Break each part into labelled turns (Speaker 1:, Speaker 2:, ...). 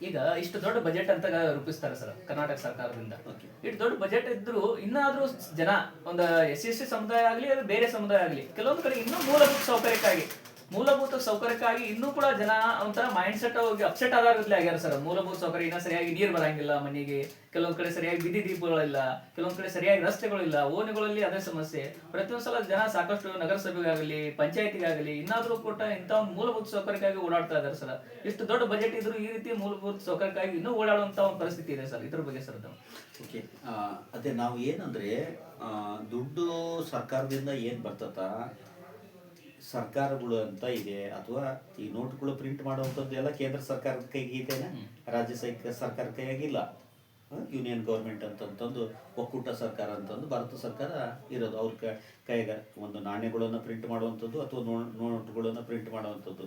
Speaker 1: ಈಗ ಇಷ್ಟು ದೊಡ್ಡ ಬಜೆಟ್ ಅಂತ ರೂಪಿಸ್ತಾರೆ ಸರ್ ಕರ್ನಾಟಕ ಸರ್ಕಾರದಿಂದ.
Speaker 2: Okay.
Speaker 1: ಇಷ್ಟು ದೊಡ್ಡ ಬಜೆಟ್ ಇದ್ರು ಇನ್ನಾದ್ರೂ ಜನ ಒಂದು SC ಸಮುದಾಯ ಆಗ್ಲಿ ಅದು ಬೇರೆ ಸಮುದಾಯ ಆಗ್ಲಿ ಕೆಲವೊಂದು ಕಡೆ ಇನ್ನೂ ಮೂಲಭೂತ ಸೌಕರ್ಯಕ್ಕಾಗಿ ಇನ್ನೂ ಕೂಡ ಜನ ಒಂಥರ ಮೈಂಡ್ ಸೆಟ್ ಹೋಗಿ ಅಪ್ಸೆಟ್ ಆದಾಗಲೇ ಆಗ್ಯಾರ ಸರ್. ಮೂಲಭೂತ ಸೌಕರ್ಯ ಇನ್ನ ಸರಿಯಾಗಿ ನೀರು ಬರಂಗಿಲ್ಲ ಮನೆಗೆ, ಕೆಲವೊಂದ್ ಕಡೆ ಸರಿಯಾಗಿ ಬೀದಿ ದೀಪಗಳಿಲ್ಲ, ಕೆಲವೊಂದ್ ಕಡೆ ಸರಿಯಾಗಿ ರಸ್ತೆಗಳಿಲ್ಲ, ಓಣಿಗಳಲ್ಲಿ ಅದೇ ಸಮಸ್ಯೆ. ಪ್ರತಿಯೊಂದ್ಸಲ ಜನ ಸಾಕಷ್ಟು ನಗರಸಭೆಗಾಗಲಿ ಪಂಚಾಯತಿಗಾಗಲಿ ಇನ್ನಾದ್ರೂ ಕೂಡ ಇಂಥ ಒಂದು ಮೂಲಭೂತ ಸೌಕರ್ಯಕ್ಕಾಗಿ ಓಡಾಡ್ತಾ ಇದಾರೆ ಸರ್. ಇಷ್ಟು ದೊಡ್ಡ ಬಜೆಟ್ ಇದ್ರು ಈ ರೀತಿ ಮೂಲಭೂತ ಸೌಕರ್ಯಕ್ಕಾಗಿ ಇನ್ನೂ ಓಡಾಡುವಂತ ಒಂದು ಪರಿಸ್ಥಿತಿ ಇದೆ ಸರ್. ಇದ್ರ ಬಗ್ಗೆ ಸರ್
Speaker 2: ಓಕೆ, ಅದೇ ನಾವು ಏನಂದ್ರೆ ದುಡ್ಡು ಸರ್ಕಾರದಿಂದ ಏನು ಬರ್ತದ, ಸರ್ಕಾರಗಳು ಅಂತ ಇದೆ ಅಥವಾ ಈ ನೋಟ್ಗಳು ಪ್ರಿಂಟ್ ಮಾಡುವಂಥದ್ದು ಎಲ್ಲ ಕೇಂದ್ರ ಸರ್ಕಾರದ ಕೈಗಿದೆನಾ, ರಾಜ್ಯ ಸರ್ಕಾರ ಕೈಯಾಗಿಲ್ಲ. ಯೂನಿಯನ್ ಗೌರ್ಮೆಂಟ್ ಅಂತಂತಂದು ಒಕ್ಕೂಟ ಸರ್ಕಾರ ಅಂತಂದು ಭಾರತ ಸರ್ಕಾರ ಇರೋದು. ಅವ್ರ ಕೈಯಾಗ ಒಂದು ನಾಣ್ಯಗಳನ್ನು ಪ್ರಿಂಟ್ ಮಾಡುವಂಥದ್ದು ಅಥವಾ ನೋಟ್ಗಳನ್ನು ಪ್ರಿಂಟ್ ಮಾಡುವಂಥದ್ದು.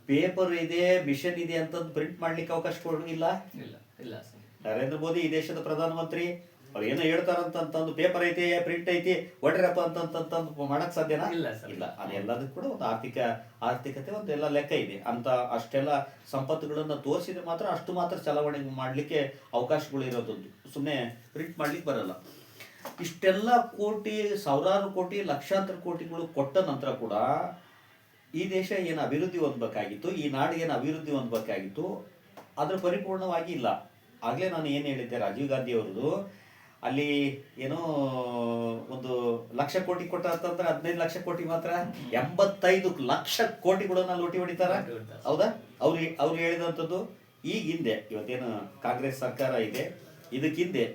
Speaker 2: ಪೇಪರ್ ಇದೆ, ಮಿಷನ್ ಇದೆ ಅಂತಂದು ಪ್ರಿಂಟ್ ಮಾಡ್ಲಿಕ್ಕೆ ಅವಕಾಶ ಕೊಡೋಂಗಿಲ್ಲ.
Speaker 1: ಇಲ್ಲ
Speaker 2: ನರೇಂದ್ರ ಮೋದಿ ಈ ದೇಶದ ಪ್ರಧಾನಮಂತ್ರಿ, ಅವ್ರು ಏನೋ ಹೇಳ್ತಾರಂತಂದು ಪೇಪರ್ ಐತಿ ಪ್ರಿಂಟ್ ಐತಿ ಒಡ್ರಪ್ಪ ಅಂತಂತಂದು ಮಾಡಕ್ ಸಾಧ್ಯನಾ? ಇಲ್ಲ. ಅದೆಲ್ಲದಕ್ಕೂ ಕೂಡ ಒಂದು ಆರ್ಥಿಕತೆ ಒಂದು ಎಲ್ಲ ಲೆಕ್ಕ ಇದೆ ಅಂತ. ಅಷ್ಟೆಲ್ಲ ಸಂಪತ್ತುಗಳನ್ನ ತೋರಿಸಿದ್ರೆ ಮಾತ್ರ ಅಷ್ಟು ಮಾತ್ರ ಚಲಾವಣೆ ಮಾಡ್ಲಿಕ್ಕೆ ಅವಕಾಶಗಳು ಇರೋದು. ಸುಮ್ಮನೆ ಪ್ರಿಂಟ್ ಮಾಡ್ಲಿಕ್ಕೆ ಬರಲ್ಲ. ಇಷ್ಟೆಲ್ಲ ಕೋಟಿ, ಸಾವಿರಾರು ಕೋಟಿ, ಲಕ್ಷಾಂತರ ಕೋಟಿಗಳು ಕೊಟ್ಟ ನಂತರ ಕೂಡ ಈ ದೇಶ ಏನು ಅಭಿವೃದ್ಧಿ ಹೊಂದಬೇಕಾಗಿತ್ತು, ಈ ನಾಡು ಏನು ಅಭಿವೃದ್ಧಿ ಹೊಂದಬೇಕಾಗಿತ್ತು, ಅದ್ರ ಪರಿಪೂರ್ಣವಾಗಿ ಇಲ್ಲ. ಆಗ್ಲೇ ನಾನು ಏನು ಹೇಳಿದ್ದೆ, ರಾಜೀವ್ ಗಾಂಧಿ ಅವ್ರದ್ದು ಅಲ್ಲಿ ಏನೋ 1,00,000 ಕೋಟಿ ಕೊಟ್ಟ ಅಂತಂದ್ರೆ 15 ಲಕ್ಷ ಕೋಟಿ ಮಾತ್ರ 85 ಲಕ್ಷ ಕೋಟಿಗಳನ್ನ ಲೂಟಿ ಹೊಡಿತಾರ. ಹೌದಾ? ಅವ್ರು ಹೇಳಿದಂಥದ್ದು ಈಗ ಹಿಂದೆ, ಇವತ್ತೇನು ಕಾಂಗ್ರೆಸ್ ಸರ್ಕಾರ ಇದೆ, ಇದಕ್ಕಿಂದೆ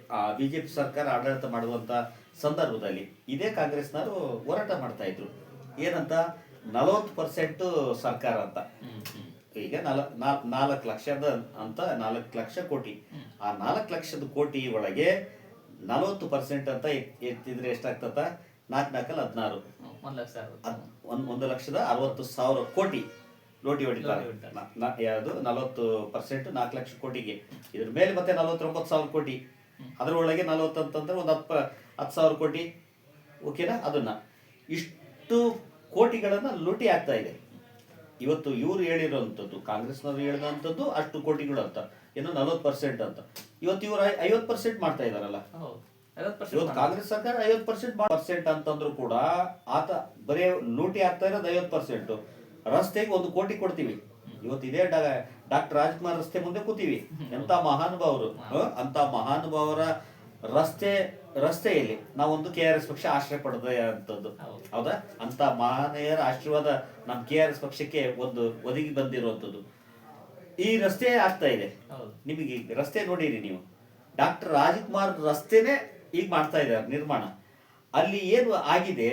Speaker 2: BJP ಸರ್ಕಾರ ಆಡಳಿತ ಮಾಡುವಂತ ಸಂದರ್ಭದಲ್ಲಿ ಇದೇ ಕಾಂಗ್ರೆಸ್ನವರು ಹೋರಾಟ ಮಾಡ್ತಾ ಇದ್ರು. ಏನಂತ? 40% ಸರ್ಕಾರ ಅಂತ. ಈಗ 4 ಲಕ್ಷದ ಅಂತ 4 ಲಕ್ಷ ಕೋಟಿ. ಆ 4 ಲಕ್ಷದ ಕೋಟಿ ಒಳಗೆ 40% ಅಂತ ಎತ್ತಿದ್ರೆ ಎಷ್ಟಾಗ್ತದ? 4×4 16. 1,60,000 ಕೋಟಿ ಲೋಟಿ ಹೊಡಿತಾರೆ. ಯಾವುದು 40% 4 ಲಕ್ಷ ಕೋಟಿಗೆ. ಇದ್ರ ಮೇಲೆ ಮತ್ತೆ 49,000 ಕೋಟಿ. ಅದರೊಳಗೆ 40 ಅಂತಂದ್ರೆ ಒಂದು 10,000 ಕೋಟಿ. ಓಕೆನಾ? ಅದನ್ನ ಇಷ್ಟು ಕೋಟಿಗಳನ್ನ ಲೂಟಿ ಆಗ್ತಾ ಇದೆ. ಇವತ್ತು ಇವ್ರು ಹೇಳಿರೋಂಥದ್ದು, ಕಾಂಗ್ರೆಸ್ನವ್ರು ಹೇಳಿದಂಥದ್ದು ಅಷ್ಟು ಕೋಟಿಗಳು ಅಂತ, ಏನೋ 40% ಅಂತ. ಇವತ್ತು ಇವರು 50% ಮಾಡ್ತಾ ಇದಾರಲ್ಲ. ಇವತ್ತು ಕಾಂಗ್ರೆಸ್ ಸರ್ಕಾರ 50% ಅಂತಂದ್ರು ಕೂಡ ಆತ ಬರೀ ಲೂಟಿ ಆಗ್ತಾ ಇರೋದು 50%. ರಸ್ತೆಗೆ 1 ಕೋಟಿ ಕೊಡ್ತೀವಿ. ಇವತ್ತು ಇದೇ ಡಾಕ್ಟರ್ ರಾಜ್ಕುಮಾರ್ ರಸ್ತೆ ಮುಂದೆ ಕೂತೀವಿ. ಎಂತ ಮಹಾನುಭಾವರು, ಅಂತ ಮಹಾನುಭಾವರ ರಸ್ತೆಯಲ್ಲಿ ನಾವೊಂದು KRS ಪಕ್ಷ ಆಶ್ರಯ ಪಡೆದ ಅಂತದ್ದು. ಹೌದಾ? ಅಂತ ಮಹನೀಯರ ಆಶೀರ್ವಾದ ನಮ್ಮ KRS ಪಕ್ಷಕ್ಕೆ ಒಂದು ಒದಗಿ ಬಂದಿರುವಂಥದ್ದು. ಈ ರಸ್ತೆ ಆಗ್ತಾ ಇದೆ. ನಿಮಗೆ ರಸ್ತೆ ನೋಡಿರಿ ನೀವು, ಡಾಕ್ಟರ್ ರಾಜ್ಕುಮಾರ್ ರಸ್ತೆನೆ ಈಗ ಮಾಡ್ತಾ ಇದ್ದಾರೆ ನಿರ್ಮಾಣ. ಅಲ್ಲಿ ಏನು ಆಗಿದೆ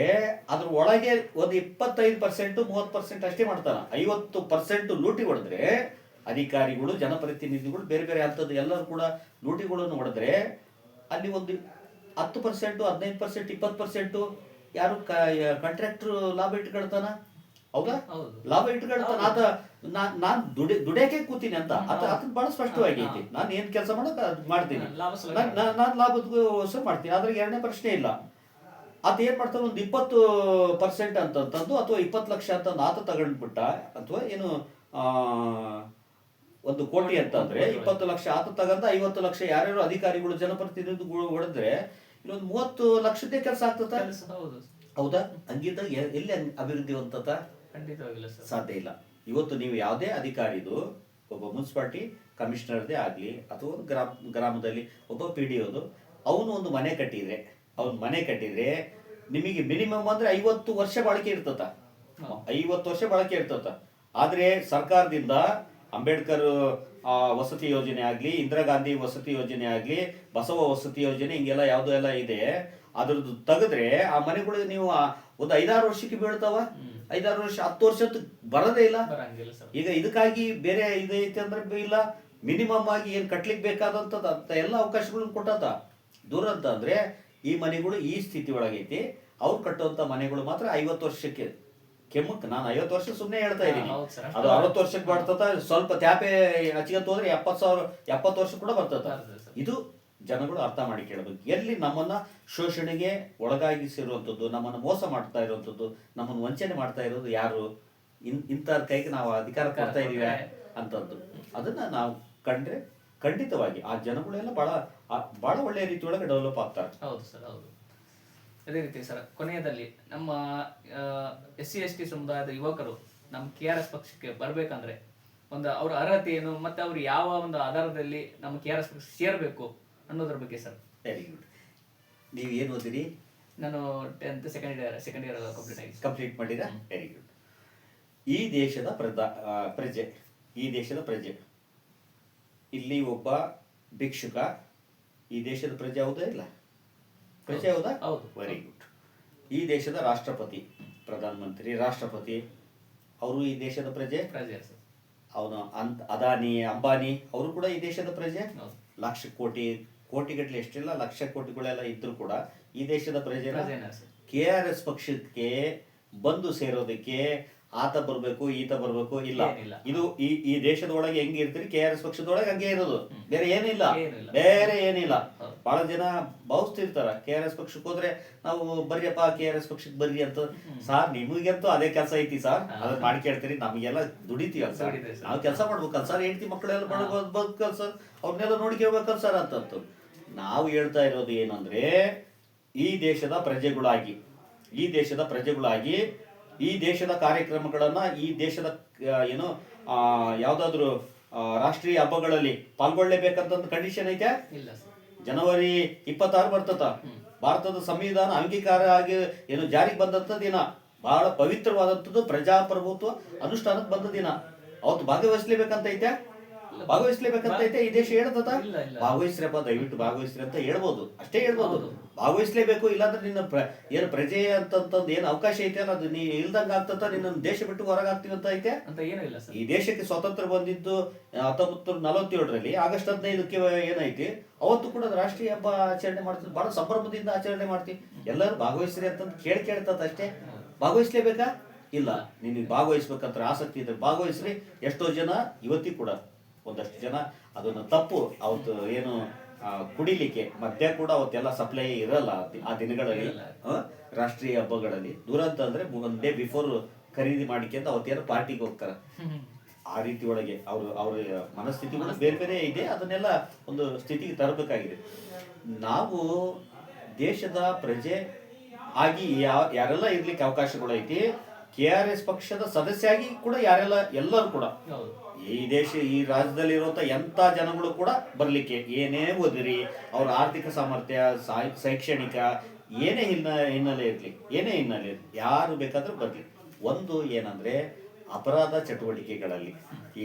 Speaker 2: ಅದ್ರ ಒಳಗೆ ಒಂದು 25% 30% ಅಷ್ಟೇ ಮಾಡ್ತಾನ. 50% ಲೂಟಿ ಹೊಡೆದ್ರೆ ಅಧಿಕಾರಿಗಳು, ಜನಪ್ರತಿನಿಧಿಗಳು, ಬೇರೆ ಬೇರೆ ಹಂತದ್ದು ಎಲ್ಲರೂ ಕೂಡ ಲೂಟಿಗಳನ್ನು ಹೊಡೆದ್ರೆ ಅಲ್ಲಿ ಒಂದು 10%, 15%, 20% ಯಾರು ಕಾಂಟ್ರಾಕ್ಟರ್ ಲಾಭ ಇಟ್ಕೊಳ್ತಾನ. ಹೌದಾ? ಲಾಭ ಇಟ್ಕೊಳ್ತಾನ. ಆತ ನಾನ್ ದುಡಿಯಕ್ಕೆ ಕೂತೀನಿ ಅಂತ ಅದನ್ನ ಬಹಳ ಸ್ಪಷ್ಟವಾಗೈತಿ. ನಾನು ಏನ್ ಕೆಲಸ ಮಾಡೋಕೆ ಮಾಡ್ತೀನಿ, ನಾನು ಲಾಭದ ಮಾಡ್ತೀನಿ. ಅದ್ರಾಗ ಎರಡನೇ ಪ್ರಶ್ನೆ ಇಲ್ಲ. ಆತ ಏನ್ ಮಾಡ್ತಾನೆ, ಒಂದು 20% ಅಂತಂದು ಅಥವಾ 20 ಲಕ್ಷ ಅಂತ ಆತ ತಗೊಂಡ್ಬಿಟ್ಟ, ಅಥವಾ ಏನು 1 ಕೋಟಿ ಅಂತಂದ್ರೆ 20 ಲಕ್ಷ ಆತ ತಗೊಂಡ 50 ಲಕ್ಷ ಯಾರ್ಯಾರು ಅಧಿಕಾರಿಗಳು, ಜನಪ್ರತಿನಿಧಿಗಳು ಹೊಡೆದ್ರೆ ಇಲ್ಲೊಂದು 30 ಲಕ್ಷದ್ದೇ ಕೆಲಸ ಆಗ್ತದ. ಹೌದಾ? ಹಂಗಿದ್ದಾಗ ಎಲ್ಲಿ ಅಭಿವೃದ್ಧಿ ಹೊಂದತ? ಸಾಧ್ಯ ಇಲ್ಲ. ಇವತ್ತು ನೀವು ಯಾವುದೇ ಅಧಿಕಾರಿದು, ಒಬ್ಬ ಮುನ್ಸಿಪಾಲಿಟಿ ಕಮಿಷನರ್ದೇ ಆಗಲಿ ಅಥವಾ ಗ್ರಾಮದಲ್ಲಿ ಒಬ್ಬ PDOದು, ಅವನು ಒಂದು ಮನೆ ಕಟ್ಟಿದ್ರೆ ನಿಮಗೆ ಮಿನಿಮಮ್ ಅಂದ್ರೆ 50 ವರ್ಷ ಬಾಳಿಕೆ ಇರ್ತತ. 50 ವರ್ಷ ಬಾಳಿಕೆ ಇರ್ತತ. ಆದ್ರೆ ಸರ್ಕಾರದಿಂದ ಅಂಬೇಡ್ಕರ್ ವಸತಿ ಯೋಜನೆ ಆಗ್ಲಿ, ಇಂದಿರಾ ಗಾಂಧಿ ವಸತಿ ಯೋಜನೆ ಆಗ್ಲಿ, ಬಸವ ವಸತಿ ಯೋಜನೆ, ಹಿಂಗೆಲ್ಲ ಯಾವ್ದು ಎಲ್ಲ ಇದೆ, ಅದ್ರದ್ದು ತೆಗೆದ್ರೆ ಆ ಮನೆಗಳು ನೀವು ಒಂದು 5-6 ವರ್ಷಕ್ಕೆ ಬೀಳ್ತಾವ. 5-6 ವರ್ಷ, 10 ವರ್ಷ ಬರೋದೇ ಇಲ್ಲ. ಈಗ ಇದಕ್ಕಾಗಿ ಬೇರೆ ಇದೈತೆ ಅಂದ್ರೆ ಇಲ್ಲ, ಮಿನಿಮಮ್ ಆಗಿ ಏನ್ ಕಟ್ಲಿಕ್ಕೆ ಬೇಕಾದಂತದ ಅಂತ ಎಲ್ಲ ಅವಕಾಶಗಳನ್ನ ಕೊಟ್ಟಾತ. ದೂರ ಅಂತ ಅಂದ್ರೆ ಈ ಮನೆಗಳು ಈ ಸ್ಥಿತಿ ಒಳಗೈತಿ. ಅವ್ರು ಕಟ್ಟುವಂತ ಮನೆಗಳು ಮಾತ್ರ 50 ವರ್ಷಕ್ಕೆ. ಕೆಮ್ಮಕ್ ನಾನು 50 ವರ್ಷ ಸುಮ್ಮನೆ ಹೇಳ್ತಾ ಇದ್ದೀನಿ. ಅದು 60 ವರ್ಷಕ್ಕೆ ಬರ್ತದ. ಸ್ವಲ್ಪ ತ್ಯಾಪೆ ಹಚ್ಕೊಂತ ಹೋದ್ರೆ 70 ವರ್ಷ ಕೂಡ ಬರ್ತದ. ಇದು ಜನಗಳು ಅರ್ಥ ಮಾಡಿ ಕೇಳಬೇಕು. ಎಲ್ಲಿ ನಮ್ಮನ್ನ ಶೋಷಣೆಗೆ ಒಳಗಾಗಿಸಿರುವಂಥದ್ದು, ನಮ್ಮನ್ನು ಮೋಸ ಮಾಡ್ತಾ ಇರುವಂಥದ್ದು, ನಮ್ಮನ್ನು ವಂಚನೆ ಮಾಡ್ತಾ ಇರೋದು ಯಾರು? ಇಂಥವ್ರ ಕೈಗೆ ನಾವು ಅಧಿಕಾರ ಕೊಡ್ತಾ ಇದೀವಿ ಅಂತದ್ದು. ಅದನ್ನ ನಾವು ಕಂಡ್ರೆ ಖಂಡಿತವಾಗಿ ಆ ಜನಗಳೆಲ್ಲ ಬಹಳ ಒಳ್ಳೆಯ ರೀತಿಯೊಳಗೆ ಡೆವಲಪ್ ಆಗ್ತಾರೆ.
Speaker 1: ಹೌದು ಸರ್, ಹೌದು. ಅದೇ ರೀತಿ ಸರ್, ಕೊನೆಯದಲ್ಲಿ ನಮ್ಮ SC/ST ಸಮುದಾಯದ ಯುವಕರು ನಮ್ಮ KRS ಪಕ್ಷಕ್ಕೆ ಬರ್ಬೇಕಂದ್ರೆ ಒಂದು ಅವ್ರ ಅರ್ಹತೆ ಏನು, ಮತ್ತೆ ಅವ್ರು ಯಾವ ಒಂದು ಆಧಾರದಲ್ಲಿ ನಮ್ಮ KRS ಪಕ್ಷ ಸೇರ್ಬೇಕು ಅನ್ನೋದ್ರ ಬಗ್ಗೆ ಸರ್.
Speaker 2: Very good. ನೀವು ಏನು ಓದಿರಿ?
Speaker 1: ನಾನು 10th ಸೆಕೆಂಡ್ ಇಯರ್
Speaker 2: ಕಂಪ್ಲೀಟ್ ಮಾಡಿರಾ? Very good. ಈ ದೇಶದ ಪ್ರಜೆ ಇಲ್ಲಿ ಒಬ್ಬ ಭಿಕ್ಷುಕ ಈ ದೇಶದ ಪ್ರಜೆ ಹೌದಾ ಇಲ್ಲ? ಪ್ರಜೆ ಹೌದಾ?
Speaker 1: ಹೌದು.
Speaker 2: Very good. ಈ ದೇಶದ ರಾಷ್ಟ್ರಪತಿ, ಪ್ರಧಾನಮಂತ್ರಿ, ರಾಷ್ಟ್ರಪತಿ ಅವರು ಈ ದೇಶದ ಪ್ರಜೆ. ಅವನು ಅದಾನಿ, ಅಂಬಾನಿ ಅವರು ಕೂಡ ಈ ದೇಶದ ಪ್ರಜೆ. ಲಕ್ಷ ಕೋಟಿಗಟ್ಟಲೆ ಎಷ್ಟಿಲ್ಲ, ಲಕ್ಷ ಕೋಟಿಗಳೆಲ್ಲ ಇದ್ರು ಕೂಡ ಈ ದೇಶದ ಪ್ರಜೆ. KRS ಪಕ್ಷಕ್ಕೆ ಬಂದು ಸೇರೋದಕ್ಕೆ ಆತ ಬರ್ಬೇಕು ಈತ ಬರ್ಬೇಕು ಇಲ್ಲ. ಇದು ಈ ದೇಶದ ಒಳಗೆ ಹೆಂಗೆ ಇರ್ತೀರಿ, KRS ಪಕ್ಷದೊಳಗೆ ಹಂಗೆ ಇರೋದು, ಬೇರೆ ಏನಿಲ್ಲ. ಬಹಳ ಜನ ಭಾವಿಸ್ತಿರ್ತಾರ KRS ಪಕ್ಷಕ್ಕೆ ಹೋದ್ರೆ ನಾವು ಬರ್ರಿಯಪ್ಪ KRS ಪಕ್ಷಕ್ಕೆ ಬರ್ರಿ ಅಂತ. ಸಾರ್ ನಿಮಗಂತೂ ಅದೇ ಕೆಲಸ ಐತಿ ಸಾರ್, ಅದನ್ನ ಮಾಡ್ಕೇಳ್ತೀರಿ, ನಮಗೆಲ್ಲ ದುಡಿತೀವಲ್ಲ ಸರ್, ನಾವು ಕೆಲಸ ಮಾಡ್ಬೇಕಲ್ಲ ಸರ್, ಹೆಂಡತಿ ಮಕ್ಕಳೆಲ್ಲ ಬದುಕಲ್ಲ ಸರ್, ಅವ್ರನ್ನೆಲ್ಲ ನೋಡ್ಕೊಳ್ಬೇಕಲ್ಲ ಸರ್ ಅಂತ. ನಾವು ಹೇಳ್ತಾ ಇರೋದು ಏನಂದ್ರೆ ಈ ದೇಶದ ಪ್ರಜೆಗಳಾಗಿ ಈ ದೇಶದ ಕಾರ್ಯಕ್ರಮಗಳನ್ನ, ಈ ದೇಶದ ಏನು ಯಾವ್ದಾದ್ರು ರಾಷ್ಟ್ರೀಯ ಹಬ್ಬಗಳಲ್ಲಿ ಪಾಲ್ಗೊಳ್ಳಲೇಬೇಕಂತ ಕಂಡೀಷನ್ ಐತೆ. ಜನವರಿ 26 ಬರ್ತದ. ಭಾರತದ ಸಂವಿಧಾನ ಅಂಗೀಕಾರ ಆಗಿ ಏನು ಜಾರಿಗೆ ಬಂದಂತ ದಿನ, ಬಹಳ ಪವಿತ್ರವಾದಂಥದ್ದು, ಪ್ರಜಾಪ್ರಭುತ್ವ ಅನುಷ್ಠಾನಕ್ಕೆ ಬಂದ ದಿನ. ಅವತ್ತು ಭಾಗವಹಿಸ್ಲೇಬೇಕಂತೈತೆ. ಈ ದೇಶ ಹೇಳ್ತದ ಭಾಗವಹಿಸ್ರಪ್ಪ, ದಯವಿಟ್ಟು ಭಾಗವಹಿಸ್ರಿ ಅಂತ ಹೇಳ್ಬೋದು, ಅಷ್ಟೇ ಹೇಳ್ಬೋದು. ಭಾಗವಹಿಸ್ಲೇಬೇಕು, ಇಲ್ಲಾಂದ್ರೆ ನಿನ್ನ ಏನು ಪ್ರಜೆ ಅಂತಂದ್ ಏನು ಅವಕಾಶ ಐತೆ ಅಲ್ಲ, ಅದು ನೀ ಇಲ್ದಂಗ ಆಗ್ತದ, ನಿನ್ನ ದೇಶ ಬಿಟ್ಟು ಹೊರಗಾಗ್ತೀವಿ ಅಂತ ಐತೆ
Speaker 1: ಅಂತ ಏನೂ ಇಲ್ಲ ಸರ್.
Speaker 2: ಈ ದೇಶಕ್ಕೆ ಸ್ವಾತಂತ್ರ್ಯ ಬಂದಿದ್ದು 1947 ಆಗಸ್ಟ್ 15ಕ್ಕೆ ಏನೈತಿ, ಅವತ್ತು ಕೂಡ ರಾಷ್ಟ್ರೀಯ ಹಬ್ಬ ಆಚರಣೆ ಮಾಡ್ತೀವಿ, ಬಹಳ ಸಂಭ್ರಮದಿಂದ ಆಚರಣೆ ಮಾಡ್ತೀವಿ. ಎಲ್ಲರೂ ಭಾಗವಹಿಸ್ರಿ ಅಂತಂದು ಕೇಳ್ತದ ಅಷ್ಟೇ. ಭಾಗವಹಿಸ್ಲೇಬೇಕಾ? ಇಲ್ಲ. ನಿನಗೆ ಭಾಗವಹಿಸ್ಬೇಕಂತ ಆಸಕ್ತಿ ಇದ್ರೆ ಭಾಗವಹಿಸ್ರಿ. ಎಷ್ಟೋ ಜನ ಇವತ್ತಿಗೂ ಕೂಡ ಒಂದಷ್ಟು ಜನ ಅದನ್ನ ತಪ್ಪು, ಅವತ್ತು ಏನು ಕುಡಿಲಿಕ್ಕೆ ಮದ್ಯ ಕೂಡ ಅವತ್ತೆಲ್ಲ ಸಪ್ಲೈ ಇರಲ್ಲ ಆ ದಿನಗಳಲ್ಲಿ, ರಾಷ್ಟ್ರೀಯ ಹಬ್ಬಗಳಲ್ಲಿ. ದೂರ ಅಂತಂದ್ರೆ 1 ಡೇ ಬಿಫೋರ್ ಖರೀದಿ ಮಾಡಿಕೊಂಡು ಅವತ್ತೇನೋ ಪಾರ್ಟಿಗೆ ಹೋಗ್ತಾರೆ. ಆ ರೀತಿ ಒಳಗೆ ಅವ್ರ ಮನಸ್ಥಿತಿಗಳು ಬೇರೆ ಬೇರೆ ಇದೆ. ಅದನ್ನೆಲ್ಲ ಒಂದು ಸ್ಥಿತಿಗೆ ತರಬೇಕಾಗಿದೆ. ನಾವು ದೇಶದ ಪ್ರಜೆ ಆಗಿ ಯಾರೆಲ್ಲ ಇರ್ಲಿಕ್ಕೆ ಅವಕಾಶಗಳು ಐತಿ, KRS ಪಕ್ಷದ ಸದಸ್ಯ ಆಗಿ ಕೂಡ ಎಲ್ಲರೂ ಕೂಡ ಈ ರಾಜ್ಯದಲ್ಲಿ ಇರುವಂತ ಎಂತ ಜನಗಳು ಕೂಡ ಬರ್ಲಿಕ್ಕೆ, ಏನೇ ಓದಿರಿ, ಅವ್ರ ಆರ್ಥಿಕ ಸಾಮರ್ಥ್ಯ, ಶೈಕ್ಷಣಿಕ ಏನೇ ಹಿನ್ನೆಲೆ ಇರ್ಲಿ, ಯಾರು ಬೇಕಾದ್ರೂ ಬರ್ಲಿ. ಒಂದು ಏನಂದ್ರೆ ಅಪರಾಧ ಚಟುವಟಿಕೆಗಳಲ್ಲಿ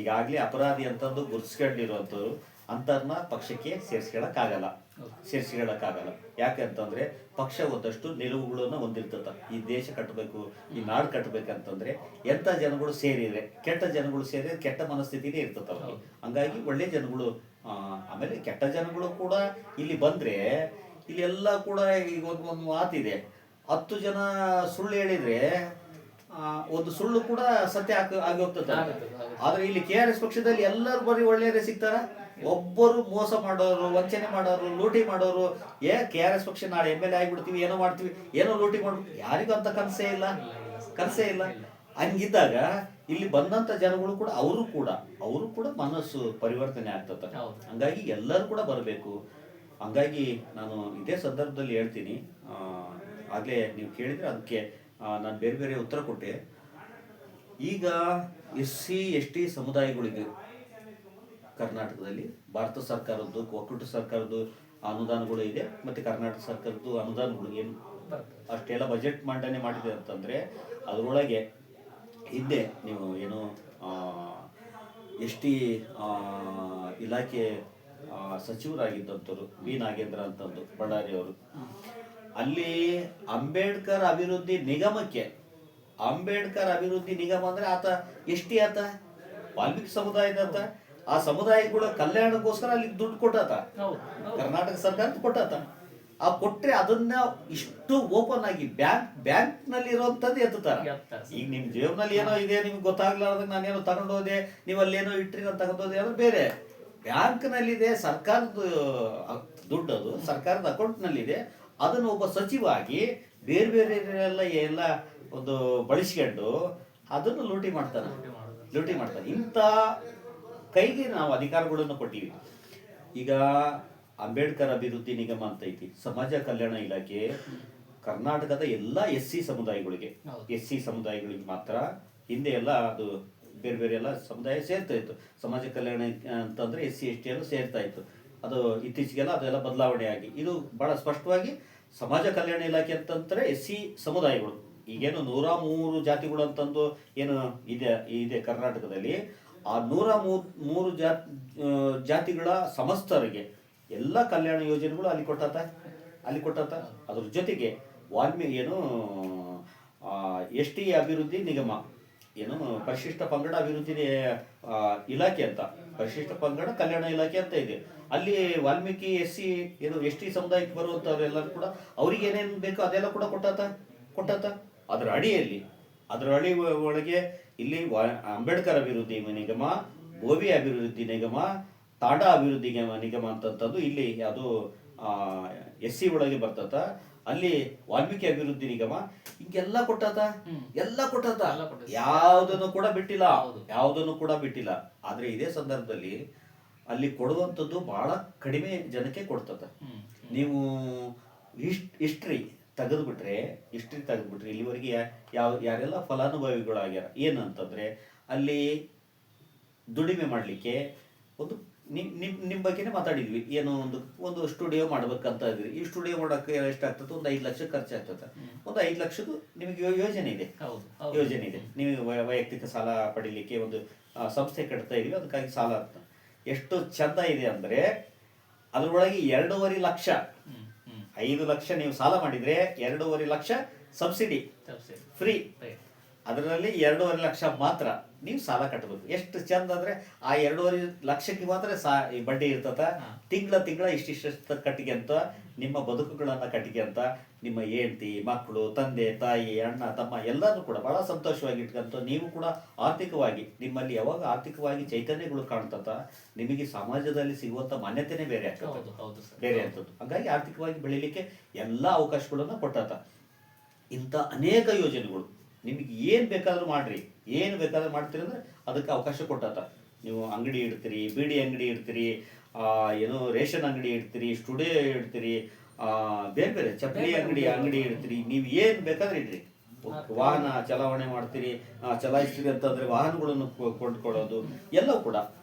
Speaker 2: ಈಗಾಗ್ಲೇ ಅಪರಾಧಿ ಅಂತಂದು ಗುರುತಿಸ್ಕೊಂಡಿರುವಂತವ್ರು ಅಂತರ್ನ ಪಕ್ಷಕ್ಕೆ ಸೇರಿಸ್ಕೊಳ್ಳಕ್ಕಾಗಲ್ಲ. ಯಾಕಂತಂದ್ರೆ ಪಕ್ಷ ಒಂದಷ್ಟು ನಿಲುವುಗಳನ್ನ ಹೊಂದಿರ್ತದ. ಈ ದೇಶ ಕಟ್ಟಬೇಕು, ಈ ನಾಡು ಕಟ್ಟಬೇಕಂತಂದ್ರೆ ಎಂತ ಜನಗಳು ಸೇರಿದ್ರೆ, ಕೆಟ್ಟ ಜನಗಳು ಸೇರಿದ್ರೆ ಕೆಟ್ಟ ಮನಸ್ಥಿತಿನೇ ಇರ್ತದ. ಹಂಗಾಗಿ ಒಳ್ಳೆ ಜನಗಳು, ಆಮೇಲೆ ಕೆಟ್ಟ ಜನಗಳು ಕೂಡ ಇಲ್ಲಿ ಬಂದ್ರೆ, ಇಲ್ಲಿ ಎಲ್ಲ ಕೂಡ ಈಗ ಒಂದು ಮಾತಿದೆ, 10 ಜನ ಸುಳ್ಳು ಹೇಳಿದ್ರೆ ಒಂದು ಸುಳ್ಳು ಕೂಡ ಸತ್ಯ ಆಗಿ ಹೋಗ್ತದ. ಆದ್ರೆ ಇಲ್ಲಿ KRS ಪಕ್ಷದಲ್ಲಿ ಎಲ್ಲರೂ ಬರೀ ಒಳ್ಳೆಯವರೇ ಸಿಗ್ತಾರ. ಒಬ್ಬರು ಮೋಸ ಮಾಡೋರು, ವಂಚನೆ ಮಾಡೋರು, ಲೂಟಿ ಮಾಡೋರು, KRS ಪಕ್ಷ ನಾಳೆ MLA ಆಗಿಬಿಡ್ತೀವಿ, ಏನೋ ಮಾಡ್ತೀವಿ, ಏನೋ ಲೂಟಿ ಮಾಡ್ತೀವಿ, ಯಾರಿಗೂ ಅಂತ ಕನಸೇ ಇಲ್ಲ. ಹಂಗಿದ್ದಾಗ ಇಲ್ಲಿ ಬಂದಂತ ಜನಗಳು ಕೂಡ ಅವರು ಕೂಡ ಮನಸ್ಸು ಪರಿವರ್ತನೆ ಆಗ್ತದ. ಹಂಗಾಗಿ ಎಲ್ಲರೂ ಕೂಡ ಬರಬೇಕು. ಹಂಗಾಗಿ ನಾನು ಇದೇ ಸಂದರ್ಭದಲ್ಲಿ ಹೇಳ್ತೀನಿ, ಆಗ್ಲೇ ನೀವು ಕೇಳಿದ್ರೆ ಅದಕ್ಕೆ ನಾನು ಬೇರೆ ಬೇರೆ ಉತ್ತರ ಕೊಟ್ಟೆ. ಈಗ SC/ST ಸಮುದಾಯಗಳಿಗೆ ಕರ್ನಾಟಕದಲ್ಲಿ ಭಾರತ ಸರ್ಕಾರದ್ದು, ಒಕ್ಕೂಟ ಸರ್ಕಾರದ್ದು ಅನುದಾನಗಳು ಇದೆ, ಮತ್ತೆ ಕರ್ನಾಟಕ ಸರ್ಕಾರದ್ದು ಅನುದಾನಗಳು ಏನು ಅಷ್ಟೆಲ್ಲ ಬಜೆಟ್ ಮಂಡನೆ ಮಾಡಿದೆ ಅಂತಂದ್ರೆ ಅದರೊಳಗೆ ಹಿಂದೆ ನೀವು ಏನು ST ಇಲಾಖೆ ಸಚಿವರಾಗಿದ್ದಂಥವ್ರು B. ನಾಗೇಂದ್ರ ಅಂತಂದು ಬಳ್ಳಾರಿ ಅವರು, ಅಲ್ಲಿ ಅಂಬೇಡ್ಕರ್ ಅಭಿವೃದ್ಧಿ ನಿಗಮ ಅಂದ್ರೆ ಆತ ST, ಆತ ವಾಲ್ಮೀಕಿ ಸಮುದಾಯದ, ಆ ಸಮುದಾಯಗಳ ಕಲ್ಯಾಣಕ್ಕೋಸ್ಕರ ಅಲ್ಲಿ ದುಡ್ಡು ಕೊಟ್ಟಾತ, ಕರ್ನಾಟಕ ಸರ್ಕಾರ ಕೊಟ್ಟಾತ. ಆ ಕೊಟ್ರೆ ಅದನ್ನ ಇಷ್ಟು ಓಪನ್ ಆಗಿ ಬ್ಯಾಂಕ್ ನಲ್ಲಿ ಇರುವಂತದ್ದು ಎತ್ತಾರ. ಈಗ ನಿಮ್ ಜೇಬ್ನಲ್ಲಿ ಏನೋ ಇದೆ, ನಿಮ್ಗೆ ಗೊತ್ತಾಗ್ಲಾರ್ದಾಗ ನಾನೇನೋ ತಗೊಂಡೋದೆ, ನೀವು ಅಲ್ಲೇನೋ ಇಟ್ರಿ ನಾನು ತಗೊಂಡೋದೆ, ಅದು ಬೇರೆ. ಬ್ಯಾಂಕ್ ನಲ್ಲಿದೆ, ಸರ್ಕಾರದ ದುಡ್ಡು, ಅದು ಸರ್ಕಾರದ ಅಕೌಂಟ್ ನಲ್ಲಿದೆ. ಅದನ್ನು ಒಬ್ಬ ಸಚಿವಾಗಿ ಬೇರೆ ಎಲ್ಲ ಒಂದು ಬಳಸ್ಕೊಂಡು ಅದನ್ನು ಲೂಟಿ ಮಾಡ್ತಾನೆ. ಇಂಥ ಕೈಗೆ ನಾವು ಅಧಿಕಾರಗಳನ್ನು ಕೊಟ್ಟಿವಿ. ಈಗ ಅಂಬೇಡ್ಕರ್ ಅಭಿವೃದ್ಧಿ ನಿಗಮ ಅಂತ ಐತಿ, ಸಮಾಜ ಕಲ್ಯಾಣ ಇಲಾಖೆ ಕರ್ನಾಟಕದ ಎಲ್ಲ SC ಸಮುದಾಯಗಳಿಗೆ, SC ಸಮುದಾಯಗಳಿಗೆ ಮಾತ್ರ. ಹಿಂದೆ ಎಲ್ಲ ಅದು ಬೇರೆ ಬೇರೆ ಎಲ್ಲ ಸಮುದಾಯ ಸೇರ್ತಾ ಇತ್ತು. ಸಮಾಜ ಕಲ್ಯಾಣ ಅಂತಂದ್ರೆ SC ST ಎಲ್ಲ ಸೇರ್ತಾ ಇತ್ತು. ಅದು ಇತ್ತೀಚೆಗೆಲ್ಲ ಅದೆಲ್ಲ ಬದಲಾವಣೆ ಆಗಿ ಇದು ಬಹಳ ಸ್ಪಷ್ಟವಾಗಿ ಸಮಾಜ ಕಲ್ಯಾಣ ಇಲಾಖೆ ಅಂತಂದ್ರೆ SC ಸಮುದಾಯಗಳು. ಈಗೇನು 103 ಜಾತಿಗಳು ಅಂತಂದು ಏನು ಇದೆ ಕರ್ನಾಟಕದಲ್ಲಿ, ಆ 103 ಜಾತಿಗಳ ಸಮಸ್ತರಿಗೆ ಎಲ್ಲ ಕಲ್ಯಾಣ ಯೋಜನೆಗಳು ಅಲ್ಲಿ ಕೊಟ್ಟಾತ. ಅದ್ರ ಜೊತೆಗೆ ST ಅಭಿವೃದ್ಧಿ ನಿಗಮ, ಏನು ಪರಿಶಿಷ್ಟ ಪಂಗಡ ಅಭಿವೃದ್ಧಿ ಇಲಾಖೆ ಅಂತ, ಪರಿಶಿಷ್ಟ ಪಂಗಡ ಕಲ್ಯಾಣ ಇಲಾಖೆ ಅಂತ ಇದೆ. ಅಲ್ಲಿ ವಾಲ್ಮೀಕಿ SC ಏನು ST ಸಮುದಾಯಕ್ಕೆ ಬರುವಂತವ್ರೆಲ್ಲರೂ ಕೂಡ ಅವ್ರಿಗೆ ಏನೇನು ಬೇಕೋ ಅದೆಲ್ಲ ಕೂಡ ಕೊಟ್ಟಾತ. ಅದರ ಅಡಿ ಒಳಗೆ ಇಲ್ಲಿ ಅಂಬೇಡ್ಕರ್ ಅಭಿವೃದ್ಧಿ ನಿಗಮ, ಗೋವಿ ಅಭಿವೃದ್ಧಿ ನಿಗಮ, ತಾಂಡಾ ಅಭಿವೃದ್ಧಿ ನಿಗಮ ಅಂತಂತದ್ದು ಇಲ್ಲಿ ಅದು SC ಒಳಗೆ ಬರ್ತದ. ಅಲ್ಲಿ ವಾಲ್ಮೀಕಿ ಅಭಿವೃದ್ಧಿ ನಿಗಮ ಹಿಂಗೆಲ್ಲ ಕೊಟ್ಟಾತ. ಯಾವುದನ್ನು ಕೂಡ ಬಿಟ್ಟಿಲ್ಲ. ಆದ್ರೆ ಇದೇ ಸಂದರ್ಭದಲ್ಲಿ ಅಲ್ಲಿ ಕೊಡುವಂಥದ್ದು ಬಹಳ ಕಡಿಮೆ ಜನಕ್ಕೆ ಕೊಡ್ತದ. ನೀವು ಹಿಸ್ಟ್ರಿ ತೆಗೆದ್ಬಿಟ್ರೆ ಇಲ್ಲಿವರೆಗೆ ಯಾರೆಲ್ಲ ಫಲಾನುಭವಿಗಳಾಗ್ಯಾರ ಏನಂತಂದ್ರೆ, ಅಲ್ಲಿ ದುಡಿಮೆ ಮಾಡಲಿಕ್ಕೆ ಒಂದು ನಿಮ್ಮ ಬಗ್ಗೆನೇ ಮಾತಾಡಿದ್ವಿ. ಏನೋ ಒಂದು ಸ್ಟುಡಿಯೋ ಮಾಡ್ಬೇಕಂತ ಇದ್ರಿ. ಈ ಸ್ಟುಡಿಯೋ ಮಾಡೋಕ್ಕೆ ಎಷ್ಟಾಗ್ತದೆ? ಒಂದು 5 ಲಕ್ಷ ಖರ್ಚಾಗ್ತದೆ. ಒಂದು 5 ಲಕ್ಷದ್ದು ನಿಮಗೆ ಯೋಜನೆ ಇದೆ. ನೀವು ವೈಯಕ್ತಿಕ ಸಾಲ ಪಡಿಲಿಕ್ಕೆ ಒಂದು ಸಂಸ್ಥೆ ಕಟ್ತಾ ಇದೀವಿ, ಅದಕ್ಕಾಗಿ ಸಾಲ ಅಂತ. ಎಷ್ಟು ಚಂದ ಇದೆ ಅಂದ್ರೆ ಅದ್ರೊಳಗೆ 2.5 ಲಕ್ಷ, 5 ಲಕ್ಷ ನೀವು ಸಾಲ ಮಾಡಿದ್ರೆ 2.5 ಲಕ್ಷ ಸಬ್ಸಿಡಿ ಫ್ರೀ. ಅದರಲ್ಲಿ 2.5 ಲಕ್ಷ ಮಾತ್ರ ನೀವು ಸಾಲ ಕಟ್ಟಬೇಕು. ಎಷ್ಟು ಚಂದ ಅಂದ್ರೆ ಆ 2.5 ಲಕ್ಷಕ್ಕೆ ಮಾತ್ರ ಬಡ್ಡಿ ಇರ್ತದ. ತಿಂಗಳ ಇಷ್ಟಿಷ್ಟ ಕಟ್ಟಿಗೆ ಅಂತ ನಿಮ್ಮ ಬದುಕುಗಳನ್ನ ಕಟ್ಟಿಗೆ ಅಂತ ನಿಮ್ಮ ಹೆಂಡತಿ, ಮಕ್ಕಳು, ತಂದೆ, ತಾಯಿ, ಅಣ್ಣ, ತಮ್ಮ ಎಲ್ಲರೂ ಕೂಡ ಬಹಳ ಸಂತೋಷವಾಗಿ ಇಟ್ಕಂತ ನೀವು ಕೂಡ ಆರ್ಥಿಕವಾಗಿ ನಿಮ್ಮಲ್ಲಿ ಯಾವಾಗ ಆರ್ಥಿಕವಾಗಿ ಚೈತನ್ಯಗಳು ಕಾಣ್ತದ, ನಿಮಗೆ ಸಮಾಜದಲ್ಲಿ ಸಿಗುವಂತ ಮಾನ್ಯತೆನೇ ಬೇರೆ ಅಂತದ್ದು. ಹಾಗಾಗಿ ಆರ್ಥಿಕವಾಗಿ ಬೆಳಿಲಿಕ್ಕೆ ಎಲ್ಲಾ ಅವಕಾಶಗಳನ್ನ ಕೊಟ್ಟಾತ. ಇಂಥ ಅನೇಕ ಯೋಜನೆಗಳು ನಿಮಗೆ ಏನು ಬೇಕಾದ್ರೂ ಮಾಡ್ತೀರಿ ಅಂದ್ರೆ ಅದಕ್ಕೆ ಅವಕಾಶ ಕೊಟ್ಟಾತ. ನೀವು ಅಂಗಡಿ ಇಡ್ತೀರಿ, ಬೀಡಿ ಅಂಗಡಿ ಇಡ್ತೀರಿ, ಏನೋ ರೇಷನ್ ಅಂಗಡಿ ಇಡ್ತೀರಿ, ಸ್ಟುಡಿಯೋ ಇಡ್ತೀರಿ, ಬೇರೆ ಬೇರೆ ಚಪ್ಪಲಿ ಅಂಗಡಿ ಇಡ್ತೀರಿ. ನೀವು ಏನು ಬೇಕಾದ್ರೆ ಇಡ್ರಿ. ವಾಹನ ಚಲಾವಣೆ ಮಾಡ್ತೀರಿ, ಚಲಾಯಿಸ್ತೀರಿ ಅಂತಂದ್ರೆ ವಾಹನಗಳನ್ನು ಕೊಂಡ್ಕೊಳ್ಳೋದು ಎಲ್ಲವೂ ಕೂಡ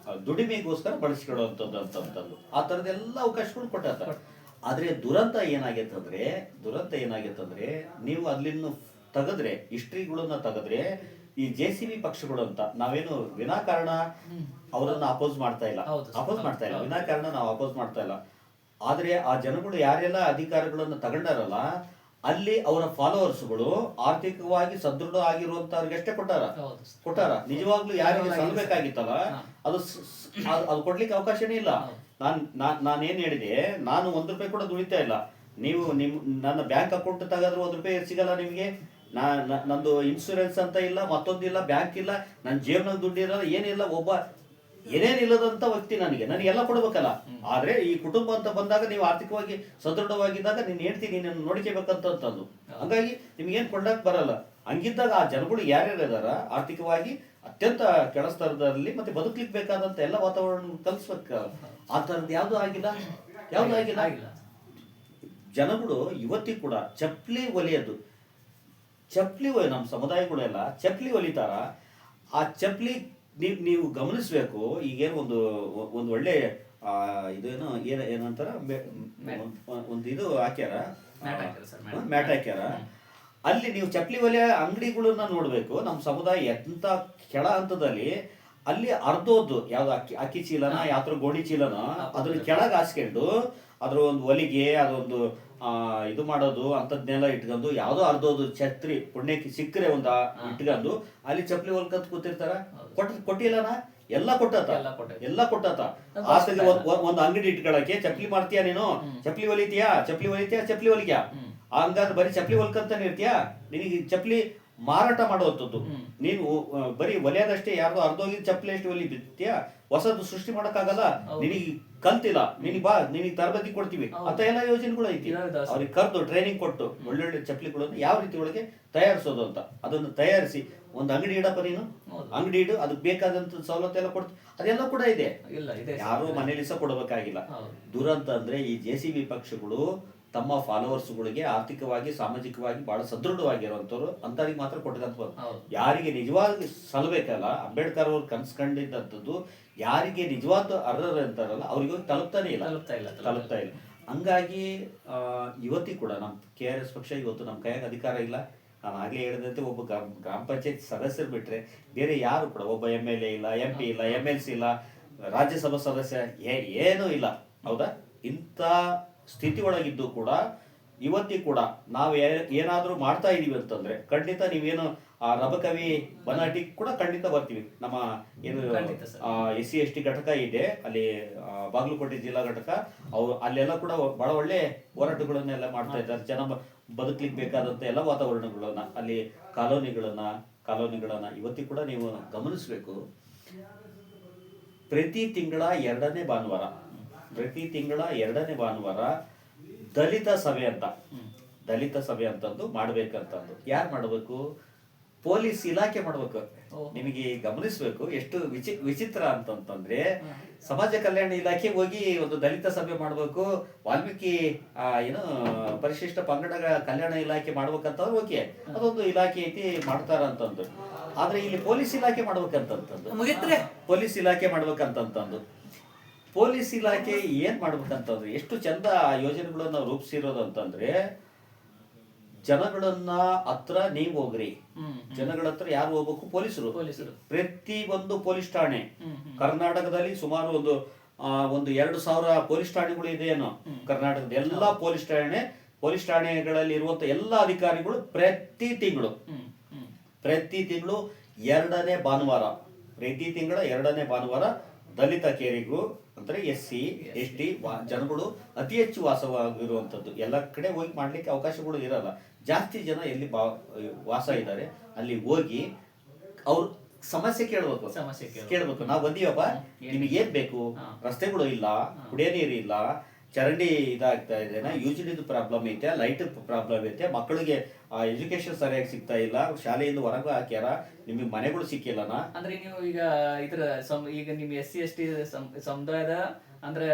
Speaker 2: ದುಡಿಮೆಗೋಸ್ಕರ ಬಳಸ್ಕೊಳ್ಳುವಂಥದ್ದು ಅಂತಂದು ಆ ಥರದ್ದೆಲ್ಲ ಅವಕಾಶಗಳು ಕೊಟ್ಟಾತ. ಆದ್ರೆ ದುರಂತ ಏನಾಗೈತಂದ್ರೆ ನೀವು ಅಲ್ಲಿನ್ನು ತೆಗೆದ್ರೆ, ಹಿಸ್ಟ್ರಿಗಳನ್ನ ತೆಗೆದ್ರೆ, ಈ JCB ಪಕ್ಷಗಳು ಅಂತ ನಾವೇನು ವಿನಾಕಾರಣ ಅವರನ್ನ ಅಪೋಸ್ ಮಾಡ್ತಾ ಇಲ್ಲ, ವಿನಾಕಾರಣ ನಾವು ಅಪೋಸ್ ಮಾಡ್ತಾ ಇಲ್ಲ. ಆದ್ರೆ ಆ ಜನಗಳು ಯಾರೆಲ್ಲ ಅಧಿಕಾರಗಳನ್ನ ತಗೊಂಡಾರಲ್ಲ, ಅಲ್ಲಿ ಅವರ ಫಾಲೋವರ್ಸ್ಗಳು ಆರ್ಥಿಕವಾಗಿ ಸದೃಢ ಆಗಿರುವಂತವ್ರಿಗಷ್ಟೇ ಕೊಟ್ಟಾರ. ನಿಜವಾಗ್ಲೂ ಯಾರಿಗೆ ಸಲ್ಲಬೇಕಾಗಿತ್ತಲ್ಲ ಅದು ಕೊಡ್ಲಿಕ್ಕೆ ಅವಕಾಶನೇ ಇಲ್ಲ. ನಾನೇನ್ ಹೇಳಿದೆ, ನಾನು 1 ರೂಪಾಯಿ ಕೂಡ ದುಡಿತಾ ಇಲ್ಲ. ನೀವು ನನ್ನ ಬ್ಯಾಂಕ್ ಅಕೌಂಟ್ ತೆಗೆದ್ರೆ 1 ರೂಪಾಯಿ ಸಿಗಲ್ಲ ನಿಮ್ಗೆ. ನಂದು ಇನ್ಶೂರೆನ್ಸ್ ಅಂತ ಇಲ್ಲ, ಮತ್ತೊಂದಿಲ್ಲ, ಬ್ಯಾಂಕ್ ಇಲ್ಲ, ನನ್ನ ಜೇಬ್ನಲ್ಲಿ ದುಡ್ಡಿರಲ್ಲ, ಏನಿಲ್ಲ. ಏನೇನಿಲ್ಲದಂತ ವ್ಯಕ್ತಿ ನನಗೆಲ್ಲ ಕೊಡ್ಬೇಕಲ್ಲ. ಆದ್ರೆ ಈ ಕುಟುಂಬ ಅಂತ ಬಂದಾಗ ನೀವು ಆರ್ಥಿಕವಾಗಿ ಸದೃಢವಾಗಿದ್ದಾಗ ನೀನ್ ಹೇಳ್ತೀನಿ ನೀನು ನೋಡ್ಕೋಬೇಕಂತಂದು. ಹಂಗಾಗಿ ನಿಮ್ಗೇನ್ ಕೊಂಡಾಕ್ ಬರಲ್ಲ. ಹಂಗಿದ್ದಾಗ ಆ ಜನಗಳು ಯಾರ್ಯಾರಿದಾರ ಆರ್ಥಿಕವಾಗಿ ಅತ್ಯಂತ ಕೆಳಸ್ತರದಲ್ಲಿ ಮತ್ತೆ ಬದುಕಲಿಕ್ಕೆ ಬೇಕಾದಂತ ಎಲ್ಲ ವಾತಾವರಣ ಕಲ್ಸ್ಬೇಕು. ಆ ತರದ್ದು ಯಾವ್ದು ಆಗಿಲ್ಲ. ಜನಗಳು ಇವತ್ತಿಗೂ ಕೂಡ ಚಪ್ಪಲಿ ನಮ್ಮ ಸಮುದಾಯಗಳೆಲ್ಲ ಚಪ್ಪಲಿ ಹೊಲಿತಾರ. ಆ ಚಪ್ಪಲಿ ನೀವು ಗಮನಿಸ್ಬೇಕು. ಈಗೇನು ಒಂದು ಒಳ್ಳೆ ಇದೇನು ಏನಂತಾರ ಒಂದು ಇದು ಹಾಕ್ಯಾರ, ಮ್ಯಾಟ್ ಹಾಕ್ಯಾರ. ಅಲ್ಲಿ ನೀವು ಚಪ್ಪಲಿ ಹೊಲಿಯ ಅಂಗಡಿಗಳನ್ನ ನೋಡ್ಬೇಕು. ನಮ್ಮ ಸಮುದಾಯ ಎಂತ ಕೆಳ ಹಂತದಲ್ಲಿ ಅಲ್ಲಿ ಅರ್ಧೋದ್ದು ಯಾವ್ದು ಅಕ್ಕಿ ಚೀಲನ ಯಾತ್ರ ಗೋಣಿ ಚೀಲನ ಅದ್ರ ಕೆಳಗೆ ಹಾಸ್ಕೊಂಡು ಅದ್ರ ಒಂದು ಹೊಲಿಗೆ ಅದೊಂದು ಇದು ಮಾಡೋದು ಅಂತದ್ನೆಲ್ಲ ಇಟ್ಕೊಂಡು ಯಾವ್ದೋ ಅರ್ಧೋದು ಛತ್ರಿ ಪುಣ್ಯಕ್ಕೆ ಸಿಕ್ಕರೆ ಒಂದು ಇಟ್ಕೊಂಡು ಅಲ್ಲಿ ಚಪ್ಪಲಿ ಹೊಲ್ಕಂತ ಕೂತಿರ್ತಾರ. ಕೊಟ್ಟಿಲ್ಲನ ಎಲ್ಲ ಕೊಟ್ಟಾತ. ಆತಗೆ ಒಂದು ಅಂಗಡಿ ಇಟ್ಕೊಳಕ್ಕೆ ಚಪ್ಪಲಿ ಮಾಡ್ತೀಯಾ ನೀನು, ಚಪ್ಪಲಿ ಹೊಲಿತೀಯಾ ಹಂಗಾದ್ರೆ ಬರೀ ಚಪ್ಪಲಿ ಹೊಲ್ಕಂತಾನೆ ಇರ್ತೀಯಾ? ನಿನಗೆ ಚಪ್ಪಲಿ ಮಾರಾಟ ಮಾಡುವಂಥದ್ದು. ನೀನು ಬರೀ ಒಲೆಯದಷ್ಟೇ ಯಾರ್ದೋ ಅರ್ಧೋಗಿ ಚಪ್ಪಲಿ ಎಷ್ಟು ಒಲಿ ಬಿತ್ತೀಯಾ? ಹೊಸದು ಸೃಷ್ಟಿ ಮಾಡಕ್ಕಾಗಲ್ಲ. ನಿನಗೆ ಕಲ್ತಿಲ್ಲ, ನಿನಗೆ ತರಬೇತಿ ಕೊಡ್ತೀವಿ ಅಂತ ಎಲ್ಲ ಯೋಜನೆಗಳು ಐತಿ. ಅವ್ರಿಗೆ ಕರೆದು ಟ್ರೈನಿಂಗ್ ಕೊಟ್ಟು ಒಳ್ಳೊಳ್ಳೆ ಚಪ್ಪಲಿಗಳನ್ನು ಯಾವ ರೀತಿ ಒಳಗೆ ತಯಾರಿಸೋದು ಅಂತ ಅದನ್ನು ತಯಾರಿಸಿ ಒಂದು ಅಂಗಡಿ ಇಡಪ್ಪ ನೀನು, ಅಂಗಡಿ ಇಡು, ಅದಕ್ಕೆ ಬೇಕಾದಂತ ಸವಲತ್ತು ಎಲ್ಲ ಕೊಡ್ತೀವಿ. ಅದೆಲ್ಲ ಕೂಡ ಇದೆ.
Speaker 1: ಇಲ್ಲ ಇದೆ
Speaker 2: ಯಾರು ಮನೇಲಿ ಸಹ ಕೊಡಬೇಕಾಗಿಲ್ಲ.
Speaker 1: ಹೌದು.
Speaker 2: ದುರಂತ ಅಂದ್ರೆ ಈ JCB ಪಕ್ಷಗಳು ತಮ್ಮ ಫಾಲೋವರ್ಸ್ಗಳಿಗೆ ಆರ್ಥಿಕವಾಗಿ ಸಾಮಾಜಿಕವಾಗಿ ಬಹಳ ಸದೃಢವಾಗಿರುವಂತವ್ರು ಅಂತವ್ರಿಗೆ ಮಾತ್ರ ಕೊಟ್ಟಂತ.
Speaker 1: ಹೌದು.
Speaker 2: ಯಾರಿಗೆ ನಿಜವಾಗಿ ಸಲ್ಲಬೇಕಲ್ಲ, ಅಂಬೇಡ್ಕರ್ ಅವ್ರು ಕನ್ಸ್ಕೊಂಡಿದ್ದಂಥದ್ದು ಯಾರಿಗೆ ನಿಜವಾದ ಅರ್ಹರು ಅಂತಾರಲ್ಲ ಅವ್ರಿಗೆ ತಲುಪ್ತಾನೆ ಇಲ್ಲ. ತಲುಪ್ತಾ ಇಲ್ಲ. ಹಂಗಾಗಿ ಇವತ್ತಿಗೆ ಕೂಡ ನಮ್ಮ KRS ಪಕ್ಷ ಇವತ್ತು ನಮ್ಮ ಕೈಯಾಗ ಅಧಿಕಾರ ಇಲ್ಲ. ನಾನು ಆಗಲೇ ಹೇಳಿದಂತೆ ಒಬ್ಬ ಗ್ರಾಮ ಪಂಚಾಯತ್ ಸದಸ್ಯರು ಬಿಟ್ರೆ ಬೇರೆ ಯಾರು ಕೂಡ ಒಬ್ಬ MLA ಇಲ್ಲ, MP ಇಲ್ಲ, MLC ಇಲ್ಲ, ರಾಜ್ಯಸಭಾ ಸದಸ್ಯ ಏನೂ ಇಲ್ಲ. ಹೌದಾ? ಇಂಥ ಸ್ಥಿತಿ ಒಳಗಿದ್ದು ಕೂಡ ಇವತ್ತಿಗೆ ಕೂಡ ನಾವು ಏನಾದರೂ ಮಾಡ್ತಾ ಇದೀವಿ ಅಂತಂದ್ರೆ ಖಂಡಿತ ನೀವೇನು ಆ ರಬಕವಿ ಬನಾಟಿ ಕೂಡ ಖಂಡಿತ ಬರ್ತೀವಿ. ನಮ್ಮ ಏನು SC/ST ಘಟಕ ಇದೆ ಅಲ್ಲಿ, ಬಾಗಲಕೋಟೆ ಜಿಲ್ಲಾ ಘಟಕ, ಅವ್ರು ಅಲ್ಲೆಲ್ಲ ಕೂಡ ಬಹಳ ಒಳ್ಳೆ ಹೋರಾಟಗಳನ್ನೆಲ್ಲ ಮಾಡ್ತಾ ಇದ್ದಾರೆ. ಜನ ಬದುಕಲಿಕ್ಕೆ ಬೇಕಾದಂತ ಎಲ್ಲ ವಾತಾವರಣಗಳನ್ನ, ಅಲ್ಲಿ ಕಾಲೋನಿಗಳನ್ನ ಇವತ್ತಿಗೆ ಕೂಡ ನೀವು ಗಮನಿಸಬೇಕು. ಪ್ರತಿ ತಿಂಗಳ ಎರಡನೇ ಭಾನುವಾರ ದಲಿತ ಸಭೆ ಅಂತಂದು ಮಾಡ್ಬೇಕಂತಂದು. ಯಾರು ಮಾಡಬೇಕು? ಪೊಲೀಸ್ ಇಲಾಖೆ ಮಾಡ್ಬೇಕು. ನಿಮಗೆ ಗಮನಿಸ್ಬೇಕು ಎಷ್ಟು ವಿಚಿತ್ರ ಅಂತಂತಂದ್ರೆ, ಸಮಾಜ ಕಲ್ಯಾಣ ಇಲಾಖೆ ಹೋಗಿ ಒಂದು ದಲಿತ ಸಭೆ ಮಾಡ್ಬೇಕು, ವಾಲ್ಮೀಕಿ ಏನು ಪರಿಶಿಷ್ಟ ಪಂಗಡಗಳ ಕಲ್ಯಾಣ ಇಲಾಖೆ ಮಾಡ್ಬೇಕಂತಂದ್ರೆ ಓಕೆ, ಅದೊಂದು ಇಲಾಖೆ ಐತಿ ಮಾಡ್ತಾರ ಅಂತಂದು. ಆದ್ರೆ ಇಲ್ಲಿ ಪೊಲೀಸ್ ಇಲಾಖೆ ಮಾಡ್ಬೇಕಂತಂದು, ಪೊಲೀಸ್ ಇಲಾಖೆ ಏನ್ ಮಾಡ್ಬೇಕಂತಂದ್ರೆ ಎಷ್ಟು ಚಂದ ಯೋಜನೆಗಳನ್ನ ರೂಪಿಸಿರೋದು ಅಂತಂದ್ರೆ, ಜನಗಳನ್ನ ಹತ್ರ ನೀವು ಹೋಗ್ರಿ, ಜನಗಳ ಹತ್ರ ಯಾರು ಹೋಗ್ಬೇಕು? ಪೊಲೀಸರು. ಪ್ರತಿ ಒಂದು ಪೊಲೀಸ್ ಠಾಣೆ ಕರ್ನಾಟಕದಲ್ಲಿ ಸುಮಾರು ಒಂದು 2,000 ಪೊಲೀಸ್ ಠಾಣೆಗಳು ಇದೆಯೇನೋ ಕರ್ನಾಟಕದ ಎಲ್ಲಾ ಪೊಲೀಸ್ ಠಾಣೆಗಳಲ್ಲಿ ಇರುವಂತ ಎಲ್ಲಾ ಅಧಿಕಾರಿಗಳು ಪ್ರತಿ ತಿಂಗಳು ಎರಡನೇ ಭಾನುವಾರ ದಲಿತ ಕೇರಿಗೂ ಅಂದ್ರೆ SC/ST ಜನಗಳು ಅತಿ ಹೆಚ್ಚು ವಾಸವಾಗಿರುವಂತದ್ದು. ಎಲ್ಲ ಕಡೆ ಹೋಗಿ ಮಾಡ್ಲಿಕ್ಕೆ ಅವಕಾಶಗಳು ಇರಲ್ಲ. ಜಾಸ್ತಿ ಜನ ಎಲ್ಲಿ ವಾಸ ಇದ್ದಾರೆ ಅಲ್ಲಿ ಹೋಗಿ ಅವ್ರ ಸಮಸ್ಯೆ ಕೇಳ್ಬೇಕು. ನಾವು ಬಂದೀವಪ್ಪ, ನಿಮಗೆ ಏನ್ ಬೇಕು? ರಸ್ತೆಗಳು ಇಲ್ಲ, ಕುಡಿಯೋ ನೀರು ಇಲ್ಲ, ಚರಂಡಿ ಇದಾಗ್ತಾ ಇದೆ, ಯೂಜಿಡಿದು ಪ್ರಾಬ್ಲಮ್ ಐತೆ, ಲೈಟ್ ಪ್ರಾಬ್ಲಮ್ ಐತೆ, ಮಕ್ಕಳಿಗೆ ಎಜುಕೇಶನ್ ಸರಿಯಾಗಿ ಸಿಗ್ತಾ ಇಲ್ಲ, ಶಾಲೆಯಿಂದ ಹೊರಗೆ ಹಾಕ್ಯಾರ, ನಿಮಗೆ ಮನೆಗಳು ಸಿಕ್ಕಿಲ್ಲನಾ?
Speaker 1: ಅಂದ್ರೆ ನೀವು ಈಗ ಈಗ ನಿಮ್ SC/ST ಸಮುದಾಯದ ಅಂದ್ರೆ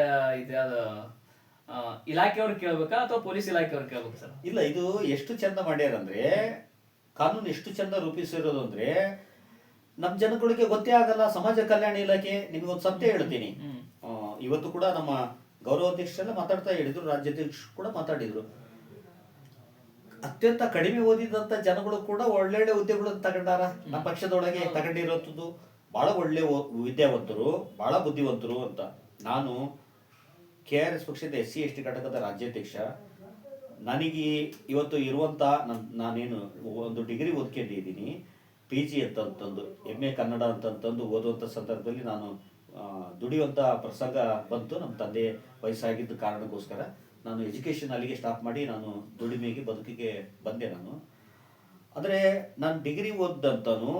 Speaker 1: ಇಲಾಖೆಯವ್ರು ಕೇಳ್ಬೇಕಾ ಅಥವಾ ಪೊಲೀಸ್ ಇಲಾಖೆಯವ್ರು ಕೇಳ್ಬೇಕಾ ಸರ್?
Speaker 2: ಇಲ್ಲ, ಇದು ಎಷ್ಟು ಚಂದ ಮಾಡ್ಯಾರಂದ್ರೆ, ಕಾನೂನು ಎಷ್ಟು ಚಂದ ರೂಪಿಸಿರೋದು ಅಂದ್ರೆ ನಮ್ ಜನಗಳಿಗೆ ಗೊತ್ತೇ ಆಗಲ್ಲ. ಸಮಾಜ ಕಲ್ಯಾಣ ಇಲಾಖೆ, ನಿಮ್ಗೊಂದು ಸತ್ಯ ಹೇಳ್ತೀನಿ. ಇವತ್ತು ಕೂಡ ನಮ್ಮ ಗೌರವಾಧ್ಯಕ್ಷರೆಲ್ಲ ಮಾತಾಡ್ತಾ ಹೇಳಿದ್ರು, ರಾಜ್ಯಾಧ್ಯಕ್ಷರು ಕೂಡ ಮಾತಾಡಿದ್ರು. ಅತ್ಯಂತ ಕಡಿಮೆ ಓದಿದಂತ ಜನಗಳು ಕೂಡ ಒಳ್ಳೊಳ್ಳೆ ಹುದ್ದೆಗಳನ್ನು ತಗೊಂಡಾರ. ನಮ್ಮ ಪಕ್ಷದೊಳಗೆ ತಗೊಂಡಿರೋದು ಬಹಳ ಒಳ್ಳೆ ವಿದ್ಯಾವಂತರು, ಬಹಳ ಬುದ್ಧಿವಂತರು ಅಂತ. ನಾನು KRS ಪಕ್ಷದ SC/ST ಘಟಕದ ರಾಜ್ಯಾಧ್ಯಕ್ಷ. ನನಗೆ ಇವತ್ತು ಇರುವಂತ ನಾನೇನು ಒಂದು ಡಿಗ್ರಿ ಓದ್ಕೊಂಡಿದ್ದೀನಿ, PG ಅಂತಂದು MA ಕನ್ನಡ ಅಂತಂದು ಓದುವಂತ ಸಂದರ್ಭದಲ್ಲಿ ನಾನು ದುಡಿಯುವಂತ ಪ್ರಸಂಗ ಬಂತು. ನಮ್ಮ ತಂದೆ ವಯಸ್ಸಾಗಿದ್ದ ಕಾರಣಕ್ಕೋಸ್ಕರ ನಾನು ಎಜುಕೇಶನ್ ಅಲ್ಲಿಗೆ ಸ್ಟಾಪ್ ಮಾಡಿ ನಾನು ಬದುಕಿಗೆ ಬಂದೆ ನಾನು. ಆದರೆ ನಾನು ಡಿಗ್ರಿ ಓದಂತನು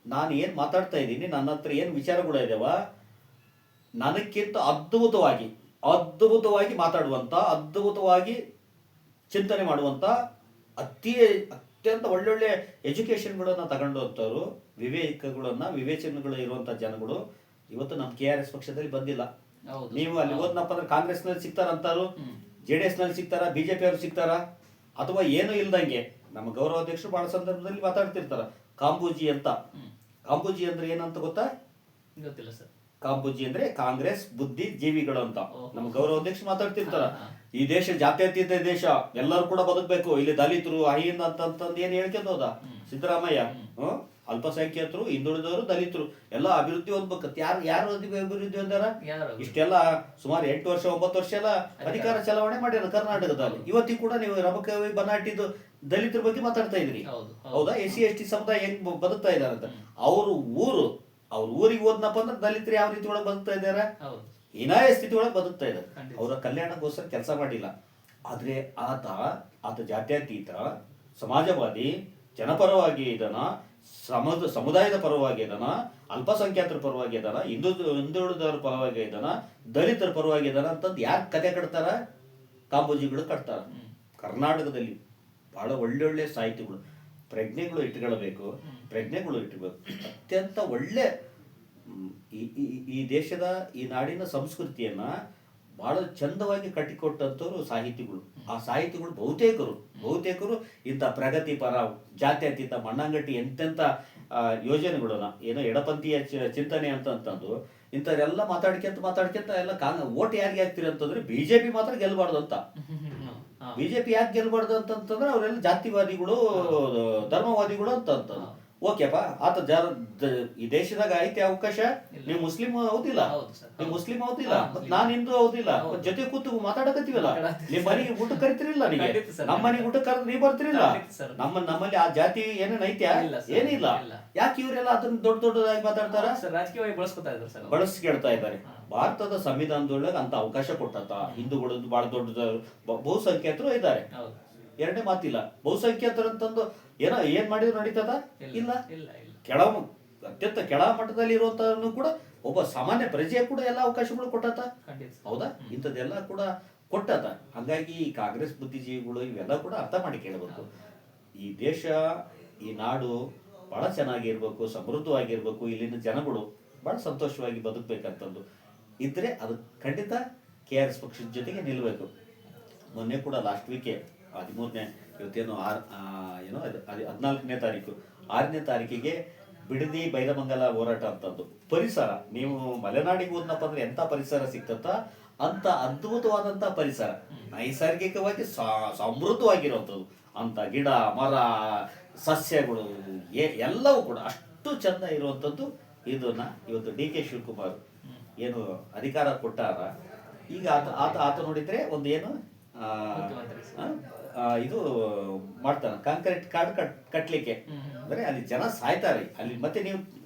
Speaker 2: ನಾನು ಏನು ಮಾತಾಡ್ತಾ ಇದ್ದೀನಿ, ನನ್ನ ಹತ್ರ ಏನು ವಿಚಾರಗಳು ಇದಾವ, ನನಕ್ಕಿಂತ ಅದ್ಭುತವಾಗಿ ಮಾತಾಡುವಂಥ, ಅದ್ಭುತವಾಗಿ ಚಿಂತನೆ ಮಾಡುವಂಥ, ಅತ್ಯಂತ ಒಳ್ಳೊಳ್ಳೆ ಎಜುಕೇಶನ್ಗಳನ್ನು ತಗೊಂಡಂಥವ್ರು, ವಿವೇಚನೆಗಳು ಇರುವಂಥ ಜನಗಳು ಇವತ್ತು ನಮ್ಮ KRS ಪಕ್ಷದಲ್ಲಿ ಬಂದಿಲ್ಲ. ನೀವು ಅಲ್ಲಿ ಹೋದ್ನಪ್ಪ ಅಂದ್ರೆ ಕಾಂಗ್ರೆಸ್ನಲ್ಲಿ ಸಿಗ್ತಾರಂತಾರು, JDS ನಲ್ಲಿ ಸಿಗ್ತಾರ, BJP ಅವರು ಸಿಗ್ತಾರ, ಅಥವಾ ಏನು ಇಲ್ದಂಗೆ ನಮ್ಮ ಗೌರವಾಧ್ಯಕ್ಷರು ಬಹಳ ಸಂದರ್ಭದಲ್ಲಿ ಮಾತಾಡ್ತಿರ್ತಾರ ಕಾಂಬೂಜಿ ಅಂತ. ಕಾಂಬೂಜಿ ಅಂದ್ರೆ ಏನಂತ ಗೊತ್ತಾ?
Speaker 1: ಗೊತ್ತಿಲ್ಲ ಸರ್.
Speaker 2: ಕಾಂಬೂಜಿ ಅಂದ್ರೆ ಕಾಂಗ್ರೆಸ್ ಬುದ್ಧಿ ಜೀವಿಗಳು ಅಂತ ನಮ್ಮ ಗೌರವಾಧ್ಯಕ್ಷರು ಮಾತಾಡ್ತಿರ್ತಾರ. ಈ ದೇಶ ಜಾತ್ಯತೀತ ದೇಶ, ಎಲ್ಲರೂ ಕೂಡ ಬದುಕಬೇಕು, ಇಲ್ಲಿ ದಲಿತರು ಅಹಿಂದ ಅಂತಂದು ಏನ್ ಹೇಳ್ಕೊಂಡು ಹೋದ ಸಿದ್ದರಾಮಯ್ಯ. ಅಲ್ಪಸಂಖ್ಯಾತರು, ಹಿಂದುಳಿದವರು, ದಲಿತರು ಎಲ್ಲ ಅಭಿವೃದ್ಧಿ ಹೊಂದ್ಬೇಕು. ಯಾರು ಅಭಿವೃದ್ಧಿ ಹೊಂದಾರ? ಇಷ್ಟೆಲ್ಲ ಸುಮಾರು 8 ವರ್ಷ 9 ವರ್ಷ ಎಲ್ಲ ಅಧಿಕಾರ ಚಲಾವಣೆ ಮಾಡ್ಯಾರ ಕರ್ನಾಟಕದಲ್ಲಿ. ಇವತ್ತಿಗೂ ಕೂಡ ನೀವು ರಬಕವಿ ಬನಾಟಿದು ದಲಿತರ ಬಗ್ಗೆ ಮಾತಾಡ್ತಾ ಇದ್ರಿ, ಹೌದಾ? SC/ST ಸಮುದಾಯ ಹೆಂಗ್ ಬದುಕ್ತಾ ಇದಾರಂತ. ಅವ್ರ ಊರಿಗೆ ಹೋದ್ನಪ್ಪ ಅಂದ್ರೆ ದಲಿತರು ಯಾವ ರೀತಿ ಒಳಗೆ ಬದುಕ್ತಾ ಇದಾರೆ, ಹೀನಾಯ ಸ್ಥಿತಿ ಒಳಗೆ ಬದುಕ್ತಾ ಇದ್ದಾರೆ. ಅವರ ಕಲ್ಯಾಣಕ್ಕೋಸ್ಕರ ಕೆಲಸ ಮಾಡಿಲ್ಲ. ಆದ್ರೆ ಆತ ಜಾತ್ಯತೀತ, ಸಮಾಜವಾದಿ, ಜನಪರವಾಗಿ ಇದನ್ನ, ಸಮುದಾಯದ ಪರವಾಗಿ ಇದಾನ, ಅಲ್ಪಸಂಖ್ಯಾತರ ಪರವಾಗಿ ಇದಾನ, ಹಿಂದುಳಿದವರ ಪರವಾಗಿ ಇದಾನ, ದಲಿತರ ಪರವಾಗಿ ಇದಾನ ಅಂತಂದು ಯಾರು ಕತೆ ಕಟ್ತಾರ? ಕಾಂಬೋಜಿಗಳು ಕಟ್ತಾರ. ಕರ್ನಾಟಕದಲ್ಲಿ ಬಹಳ ಒಳ್ಳೊಳ್ಳೆ ಸಾಹಿತಿಗಳು, ಪ್ರಜ್ಞೆಗಳು ಇಟ್ಕೊಳ್ಬೇಕು. ಅತ್ಯಂತ ಒಳ್ಳೆ ಈ ದೇಶದ ಈ ನಾಡಿನ ಸಂಸ್ಕೃತಿಯನ್ನ ಬಹಳ ಚಂದವಾಗಿ ಕಟ್ಟಿಕೊಟ್ಟಂಥವ್ರು ಸಾಹಿತಿಗಳು. ಆ ಸಾಹಿತಿಗಳು ಬಹುತೇಕರು ಇಂಥ ಪ್ರಗತಿಪರ ಜಾತ್ಯತೀತ ಮಣ್ಣಂಗಟ್ಟಿ ಎಂತೆಂಥ ಯೋಜನೆಗಳನ್ನ ಏನೋ ಎಡಪಂಥೀಯ ಚಿಂತನೆ ಅಂತಂದು ಇಂಥವ್ರೆಲ್ಲ ಮಾತಾಡ್ಕೊಂತ ಎಲ್ಲ ಓಟ್ ಯಾರಿಗೆ ಹಾಕ್ತೀರಿ ಅಂತಂದ್ರೆ ಬಿಜೆಪಿ ಮಾತ್ರ ಗೆಲ್ಬಾರ್ದು ಅಂತ. ಬಿಜೆಪಿ ಯಾಕೆ ಗೆಲ್ಬಾರ್ದು ಅಂತಂತಂದ್ರೆ ಅವರೆಲ್ಲ ಜಾತಿವಾದಿಗಳು, ಧರ್ಮವಾದಿಗಳು ಅಂತ. ಓಕೆಪ್ಪ, ಈ ದೇಶದಾಗ ಐತೆ ಅವಕಾಶ. ನೀವು ಮುಸ್ಲಿಂ ಹೌದಿಲ್ಲ, ನೀವು ಮುಸ್ಲಿಂ ಹೌದಿಲ್ಲ, ನಾನ್ ಹಿಂದೂ ಹೌದಿಲ್ಲ, ಜೊತೆ ಕೂತು ಮಾತಾಡಕತ್ತೀವಲ್ಲ. ನಿಮ್ ಮನೆಗೆ ಊಟ ಕರಿತಿರಿಲ್ಲ, ನಿಮಗೆ ನಮ್ಮ ಮನೆಗೆ ಊಟ ಕರೆದು ನೀವು ಬರ್ತಿರಿಲ್ಲ. ನಮ್ಮಲ್ಲಿ ಆ ಜಾತಿ ಏನೇನ್ ಐತ್ಯಾ? ಏನಿಲ್ಲ. ಯಾಕೆ ಇವರೆಲ್ಲ ಅದನ್ನ ದೊಡ್ಡದಾಗಿ ಮಾತಾಡ್ತಾರ?
Speaker 1: ರಾಜಕೀಯವಾಗಿ
Speaker 2: ಬಳಸ್ಕೊಳ್ತಾ ಇದ್ದಾರೆ. ಭಾರತದ ಸಂವಿಧಾನದೊಳಗೆ ಅಂತ ಅವಕಾಶ ಕೊಟ್ಟತ್ತ. ಹಿಂದೂಗಳು ಬಹಳ ದೊಡ್ಡ ಬಹುಸಂಖ್ಯಾತರು ಇದ್ದಾರೆ, ಎರಡನೇ ಮಾತಿಲ್ಲ. ಬಹುಸಂಖ್ಯಾತರು ಅಂತಂದು ಏನ್ ಮಾಡಿದ್ರು ನಡೀತದ? ಇಲ್ಲ. ಅತ್ಯಂತ ಕೆಳ ಮಟ್ಟದಲ್ಲಿ ಇರುವಂತನು ಕೂಡ ಒಬ್ಬ ಸಾಮಾನ್ಯ ಪ್ರಜೆ ಕೂಡ ಎಲ್ಲ ಅವಕಾಶಗಳು ಕೊಟ್ಟತ. ಹೌದಾ? ಇಂಥದ್ದೆಲ್ಲ ಕೂಡ ಕೊಟ್ಟತ. ಹಾಗಾಗಿ ಈ ಕಾಂಗ್ರೆಸ್ ಬುದ್ಧಿಜೀವಿಗಳು ಇವೆಲ್ಲ ಕೂಡ ಅರ್ಥ ಮಾಡಿ ಕೇಳಬೇಕು. ಈ ದೇಶ, ಈ ನಾಡು ಬಹಳ ಚೆನ್ನಾಗಿರ್ಬೇಕು, ಸಮೃದ್ಧವಾಗಿರ್ಬೇಕು, ಇಲ್ಲಿನ ಜನಗಳು ಬಹಳ ಸಂತೋಷವಾಗಿ ಬದುಕಬೇಕಂತಂದು ಇದ್ರೆ ಅದು ಖಂಡಿತ KRS ಪಕ್ಷದ ಜೊತೆಗೆ ನಿಲ್ಲಬೇಕು. ಮೊನ್ನೆ ಕೂಡ ಲಾಸ್ಟ್ ವೀಕೆ 13ನೇ, ಇವತ್ತೇನು 14ನೇ ತಾರೀಕು, 6ನೇ ತಾರೀಕಿಗೆ ಬಿಡದಿ ಬೈಲಮಂಗಲ ಹೋರಾಟ ಅಂತಂದು ಪರಿಸರ. ನೀವು ಮಲೆನಾಡಿಗೆ ಹೋದ್ನಪ್ಪ ಅಂದ್ರೆ ಎಂತ ಪರಿಸರ ಸಿಕ್ತತ್ತ ಅಂತ ಅದ್ಭುತವಾದಂತ ಪರಿಸರ, ನೈಸರ್ಗಿಕವಾಗಿ ಸಮೃದ್ಧವಾಗಿರುವಂಥದ್ದು. ಅಂತ ಗಿಡ ಮರ ಸಸ್ಯಗಳು ಎಲ್ಲವೂ ಕೂಡ ಅಷ್ಟು ಚಂದ ಇರುವಂಥದ್ದು. ಇದನ್ನ ಇವತ್ತು DK ಶಿವಕುಮಾರ್ ಏನು ಅಧಿಕಾರ ಕೊಟ್ಟಾರ, ಈಗ ಆತ ನೋಡಿದ್ರೆ ಒಂದು ಏನು ಇದು ಮಾಡ್ತಾನೆ, ಕಾಂಕ್ರೀಟ್ ಕಾಡು ಕಟ್ಲಿಕ್ಕೆ. ಅಂದ್ರೆ ಅಲ್ಲಿ ಜನ ಸಾಯ್ತಾರೆ. ಅಲ್ಲಿ ಮತ್ತೆ ನೀವು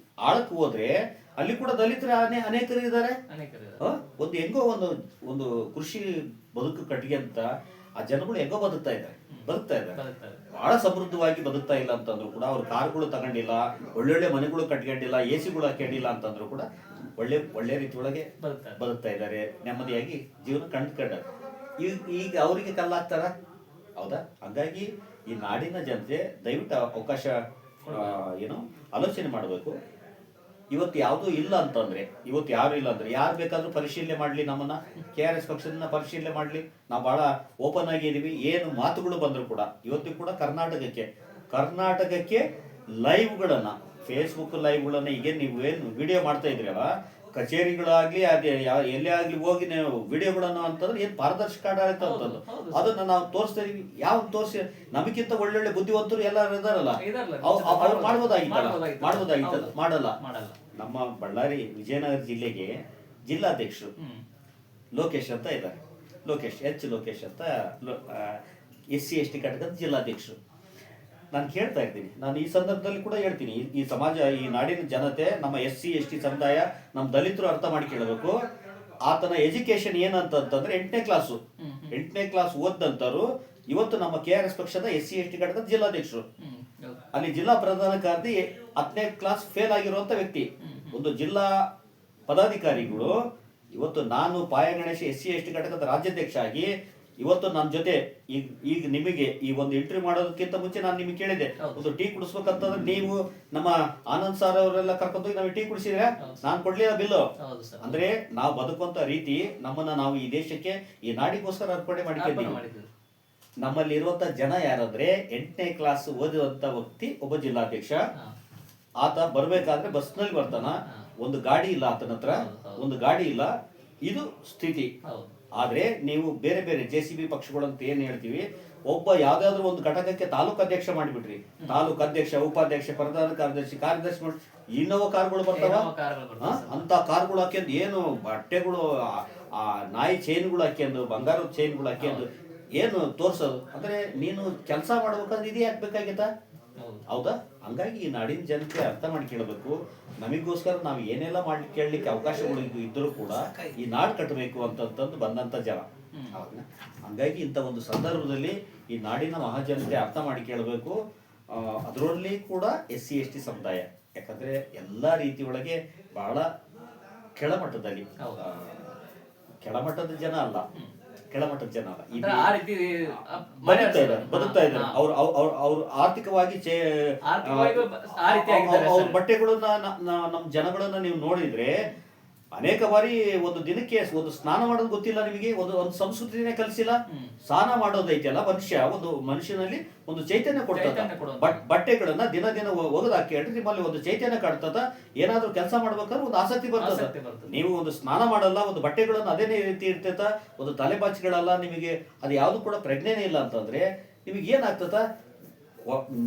Speaker 2: ಆಳಕ್ ಹೋದ್ರೆ ಅಲ್ಲಿ ಕೂಡ ದಲಿತರ ಅನೇಕರು ಇದ್ದಾರೆ. ಒಂದು ಹೆಂಗೋ ಒಂದು ಕೃಷಿ ಬದುಕು ಕಟ್ಟಿಗೆ ಅಂತ ಆ ಜನಗಳು ಹೆಂಗೋ ಬದುಕ್ತಾ ಇದ್ದಾರೆ. ಬಹಳ ಸಮೃದ್ಧವಾಗಿ ಬದುಕ್ತಾ ಇಲ್ಲ ಅಂತಂದ್ರು ಕೂಡ, ಅವ್ರ ಕಾರ್ಗಳು ತಗೊಂಡಿಲ್ಲ, ಒಳ್ಳೊಳ್ಳೆ ಮನೆಗಳು ಕಟ್ಕೊಂಡಿಲ್ಲ, AC ಗಳು ಹಾಕೊಂಡಿಲ್ಲ ಅಂತಂದ್ರು ಕೂಡ ಒಳ್ಳೆ ರೀತಿ ಒಳಗೆ ಬದುಕ್ತಾ ಇದ್ದಾರೆ, ನೆಮ್ಮದಿಯಾಗಿ ಜೀವನ ಕಂಡ್ಕೊಂಡಾರೆ. ಈಗ ಅವರಿಗೆ ಕಲ್ಲಾಗ್ತಾರ? ಹೌದಾ? ಹಾಗಾಗಿ ಈ ನಾಡಿನ ಜನತೆ ದಯವಿಟ್ಟು ಅವಕಾಶ ಆಲೋಚನೆ ಮಾಡಬೇಕು. ಇವತ್ತು ಯಾವುದೂ ಇಲ್ಲ ಅಂತಂದ್ರೆ, ಇವತ್ತು ಯಾರು ಇಲ್ಲ ಅಂದ್ರೆ ಯಾರು ಬೇಕಾದ್ರೂ ಪರಿಶೀಲನೆ ಮಾಡ್ಲಿ, ನಮ್ಮನ್ನ KRS ಪಕ್ಷದನ್ನ ಪರಿಶೀಲನೆ ಮಾಡ್ಲಿ. ನಾವು ಬಹಳ ಓಪನ್ ಆಗಿ ಇದೀವಿ. ಏನು ಮಾತುಗಳು ಬಂದ್ರು ಕೂಡ ಇವತ್ತು ಕೂಡ ಕರ್ನಾಟಕಕ್ಕೆ ಲೈವ್ಗಳನ್ನ, ಫೇಸ್ಬುಕ್ ಲೈವ್ಗಳನ್ನ ಈಗ ನೀವು ಏನು ವಿಡಿಯೋ ಮಾಡ್ತಾ ಇದ್ರಲ್ಲ, ಕಚೇರಿಗಳಾಗ್ಲಿ ಎಲ್ಲೇ ಆಗ್ಲಿ ಹೋಗಿ ನೀವು ವಿಡಿಯೋಗಳನ್ನ ಅಂತಂದ್ರೆ ಏನ್ ಪಾರದರ್ಶಕ ಆಡಳಿತ ಅಂತಂದು ಅದನ್ನ ನಾವು ತೋರಿಸ್ತಾ ಇದೀವಿ. ಯಾವ ತೋರಿಸಿ ನಮಗಿಂತ ಒಳ್ಳೊಳ್ಳೆ ಬುದ್ಧಿವಂತರು ಎಲ್ಲರೂ ಇದಾರಲ್ಲ, ಅವ್ರು ಮಾಡ್ಬೋದಾಗಿತ್ತಲ್ಲ, ಮಾಡಲ್ಲ. ನಮ್ಮ ಬಳ್ಳಾರಿ ವಿಜಯನಗರ ಜಿಲ್ಲೆಗೆ ಜಿಲ್ಲಾಧ್ಯಕ್ಷರು ಲೋಕೇಶ್ ಅಂತ ಇದ್ದಾರೆ. ಲೋಕೇಶ್ ಅಂತ SC/ST ಘಟಕದ ಜಿಲ್ಲಾಧ್ಯಕ್ಷರು. ನಾನು ಕೇಳ್ತಾ ಇರ್ತೀನಿ, ನಾನು ಈ ಸಂದರ್ಭದಲ್ಲಿ ಕೂಡ ಹೇಳ್ತೀನಿ, ಈ ಸಮಾಜ, ಈ ನಾಡಿನ ಜನತೆ, ನಮ್ಮ SC/ST ಸಮುದಾಯ, ನಮ್ಮ ದಲಿತರು ಅರ್ಥ ಮಾಡಿ ಕೇಳಬೇಕು. ಆತನ ಎಜುಕೇಶನ್ ಏನಂತಂದ್ರೆ 8ನೇ ಕ್ಲಾಸ್ ಓದಂತರು ಇವತ್ತು ನಮ್ಮ KRS ಪಕ್ಷದ SC/ST ಘಟಕದ ಜಿಲ್ಲಾಧ್ಯಕ್ಷರು. ಅಲ್ಲಿ ಜಿಲ್ಲಾ ಪ್ರಧಾನ ಕಾರ್ಯದರ್ಶಿ 10ನೇ ಕ್ಲಾಸ್ ಫೇಲ್ ಆಗಿರುವಂತ ವ್ಯಕ್ತಿ. ಒಂದು ಜಿಲ್ಲಾ ಪದಾಧಿಕಾರಿಗಳು ಇವತ್ತು ನಾನು ಪಾಯ ಗಣೇಶ್ SC/ST ಘಟಕದ ರಾಜ್ಯಾಧ್ಯಕ್ಷ ಆಗಿ ಇವತ್ತು ನನ್ನ ಜೊತೆ ಈಗ ನಿಮಗೆ ಈ ಒಂದು ಇಂಟರ್ವ್ಯೂ ಮಾಡೋದಕ್ಕಿಂತ ಮುಂಚೆ ನಾನು ನಿಮಗೆ ಕೇಳಿದೆ, ಒಂದು ಟೀ ಕುಡಿಸ್ಬೇಕಂತಂದ್ರೆ ನೀವು ನಮ್ಮ ಆನಂದ್ ಸರ್ ಅವರೆಲ್ಲ ಕರ್ಕೊಂಡೋಗಿ ನಮಗೆ ಟೀ ಕುಡಿಸಿದ್ರೆ ನಾನು ಕೊಡ್ಲಿಲ್ಲ ಬಿಲ್ಲು. ಅಂದ್ರೆ ನಾವು ಬದುಕುವಂತ ರೀತಿ, ನಮ್ಮನ್ನ ನಾವು ಈ ದೇಶಕ್ಕೆ, ಈ ನಾಡಿಗೋಸ್ಕರ ಅರ್ಪಣೆ ಮಾಡಿಕೊಂಡಿದ್ದೀವಿ. ನಮ್ಮಲ್ಲಿ ಇರುವಂತ ಜನ ಯಾರಂದ್ರೆ 8ನೇ ಕ್ಲಾಸ್ ಓದುವಂತ ವ್ಯಕ್ತಿ ಒಬ್ಬ ಜಿಲ್ಲಾಧ್ಯಕ್ಷ. ಆತ ಬರ್ಬೇಕಾದ್ರೆ ಬಸ್ನಲ್ಲಿ ಬರ್ತಾನ, ಒಂದು ಗಾಡಿ ಇಲ್ಲ ಆತನ ಹತ್ರ, ಒಂದು ಗಾಡಿ ಇಲ್ಲ. ಇದು ಸ್ಥಿತಿ. ಆದ್ರೆ ನೀವು ಬೇರೆ JCB ಪಕ್ಷಗಳಂತ ಏನ್ ಹೇಳ್ತೀವಿ, ಒಬ್ಬ ಯಾವ್ದಾದ್ರು ಒಂದು ಘಟಕಕ್ಕೆ ತಾಲೂಕು ಅಧ್ಯಕ್ಷ ಮಾಡಿಬಿಟ್ರಿ, ತಾಲೂಕು ಅಧ್ಯಕ್ಷ, ಉಪಾಧ್ಯಕ್ಷ, ಪ್ರಧಾನ ಕಾರ್ಯದರ್ಶಿ ಮಾಡಿ ಇನ್ನೋವಾ ಕಾರ್ಗಳು ಬರ್ತಾವ. ಅಂತ ಕಾರ್ಗಳು ಹಾಕ್ಯಂದು ಏನು ಬಟ್ಟೆಗಳು, ಆ ನಾಯಿ ಚೈನ್ಗಳು ಹಾಕ್ಯಂದು, ಬಂಗಾರದ ಚೈನ್ಗಳು ಹಾಕ್ಯಂದು ಏನು ತೋರ್ಸೋದು? ಅಂದ್ರೆ ನೀನು ಕೆಲಸ ಮಾಡ್ಬೇಕಾದ್ರೆ ಇದೇ ಹಾಕ್ಬೇಕಾಗಿತ್ತ? ಹೌದಾ? ಹಂಗಾಗಿ ಈ ನಾಡಿನ ಜನತೆ ಅರ್ಥ ಮಾಡಿ ಕೇಳಬೇಕು. ನಮಗೋಸ್ಕರ ನಾವು ಏನೆಲ್ಲ ಮಾಡ್ಲಿಕ್ಕೆ ಕೇಳಲಿಕ್ಕೆ ಅವಕಾಶಗಳು ಇದ್ರೂ ಕೂಡ ಈ ನಾಡು ಕಟ್ಟಬೇಕು ಅಂತಂದು ಬಂದಂತ ಜನ. ಹಂಗಾಗಿ ಇಂಥ ಒಂದು ಸಂದರ್ಭದಲ್ಲಿ ಈ ನಾಡಿನ ಮಹಾಜನತೆ ಅರ್ಥ ಮಾಡಿ ಕೇಳಬೇಕು. ಅದರಲ್ಲಿ ಕೂಡ SC/ST ಸಮುದಾಯ, ಯಾಕಂದ್ರೆ ಎಲ್ಲಾ ರೀತಿ ಒಳಗೆ ಬಹಳ ಕೆಳಮಟ್ಟದಲ್ಲಿ, ಕೆಳಮಟ್ಟದ ಜನ ಅಲ್ಲ, ಕೆಳಮಟ್ಟದ ಜನ ಅಲ್ಲ.
Speaker 1: ಅಂದ್ರೆ ಆ ರೀತಿ
Speaker 2: ಬದುಕ್ತಾ ಇದ್ದಾರೆ. ಅವ್ರು ಆರ್ಥಿಕವಾಗಿ
Speaker 1: ಆರ್ಥಿಕವಾಗಿ ಆ ರೀತಿ ಆಗಿದ್ದಾರೆ
Speaker 2: ಅವ್ರ
Speaker 1: ಸರ್.
Speaker 2: ಬಟ್ಟೆಗಳನ್ನ ನಮ್ಮ ಜನಗಳನ್ನ ನೀವು ನೋಡಿದ್ರೆ ಅನೇಕ ಬಾರಿ ಒಂದು ದಿನಕ್ಕೆ ಒಂದು ಸ್ನಾನ ಮಾಡೋದು ಗೊತ್ತಿಲ್ಲ ನಿಮಗೆ, ಒಂದು ಸಂಸ್ಕೃತಿನೇ ಕಲಿಸಿಲ್ಲ. ಸ್ನಾನ ಮಾಡೋದೈತೆಲ್ಲ ಒಂದು ಮನುಷ್ಯನಲ್ಲಿ ಒಂದು ಚೈತನ್ಯ ಕೊಡ್ತದ. ಬಟ್ಟೆಗಳನ್ನ ದಿನ ದಿನ ಒಗೆದು ಹಾಕಿ ಹೇಳ್ರಿ, ನಿಮ್ಮಲ್ಲಿ ಒಂದು ಚೈತನ್ಯ ಕಾಡ್ತದ. ಏನಾದ್ರೂ ಕೆಲಸ ಮಾಡ್ಬೇಕಾದ್ರೆ ಒಂದು ಆಸಕ್ತಿ ಬರ್ತದ. ನೀವು ಒಂದು ಸ್ನಾನ ಮಾಡಲ್ಲ, ಒಂದು ಬಟ್ಟೆಗಳನ್ನ ಅದೇ ರೀತಿ ಇರ್ತೈತ, ಒಂದು ತಲೆ ಬಾಚಿಗಳಲ್ಲ, ನಿಮಗೆ ಅದು ಯಾವ್ದು ಕೂಡ ಪ್ರಜ್ಞೆನೇ ಇಲ್ಲ ಅಂತಂದ್ರೆ ನಿಮಗೆ ಏನಾಗ್ತದ,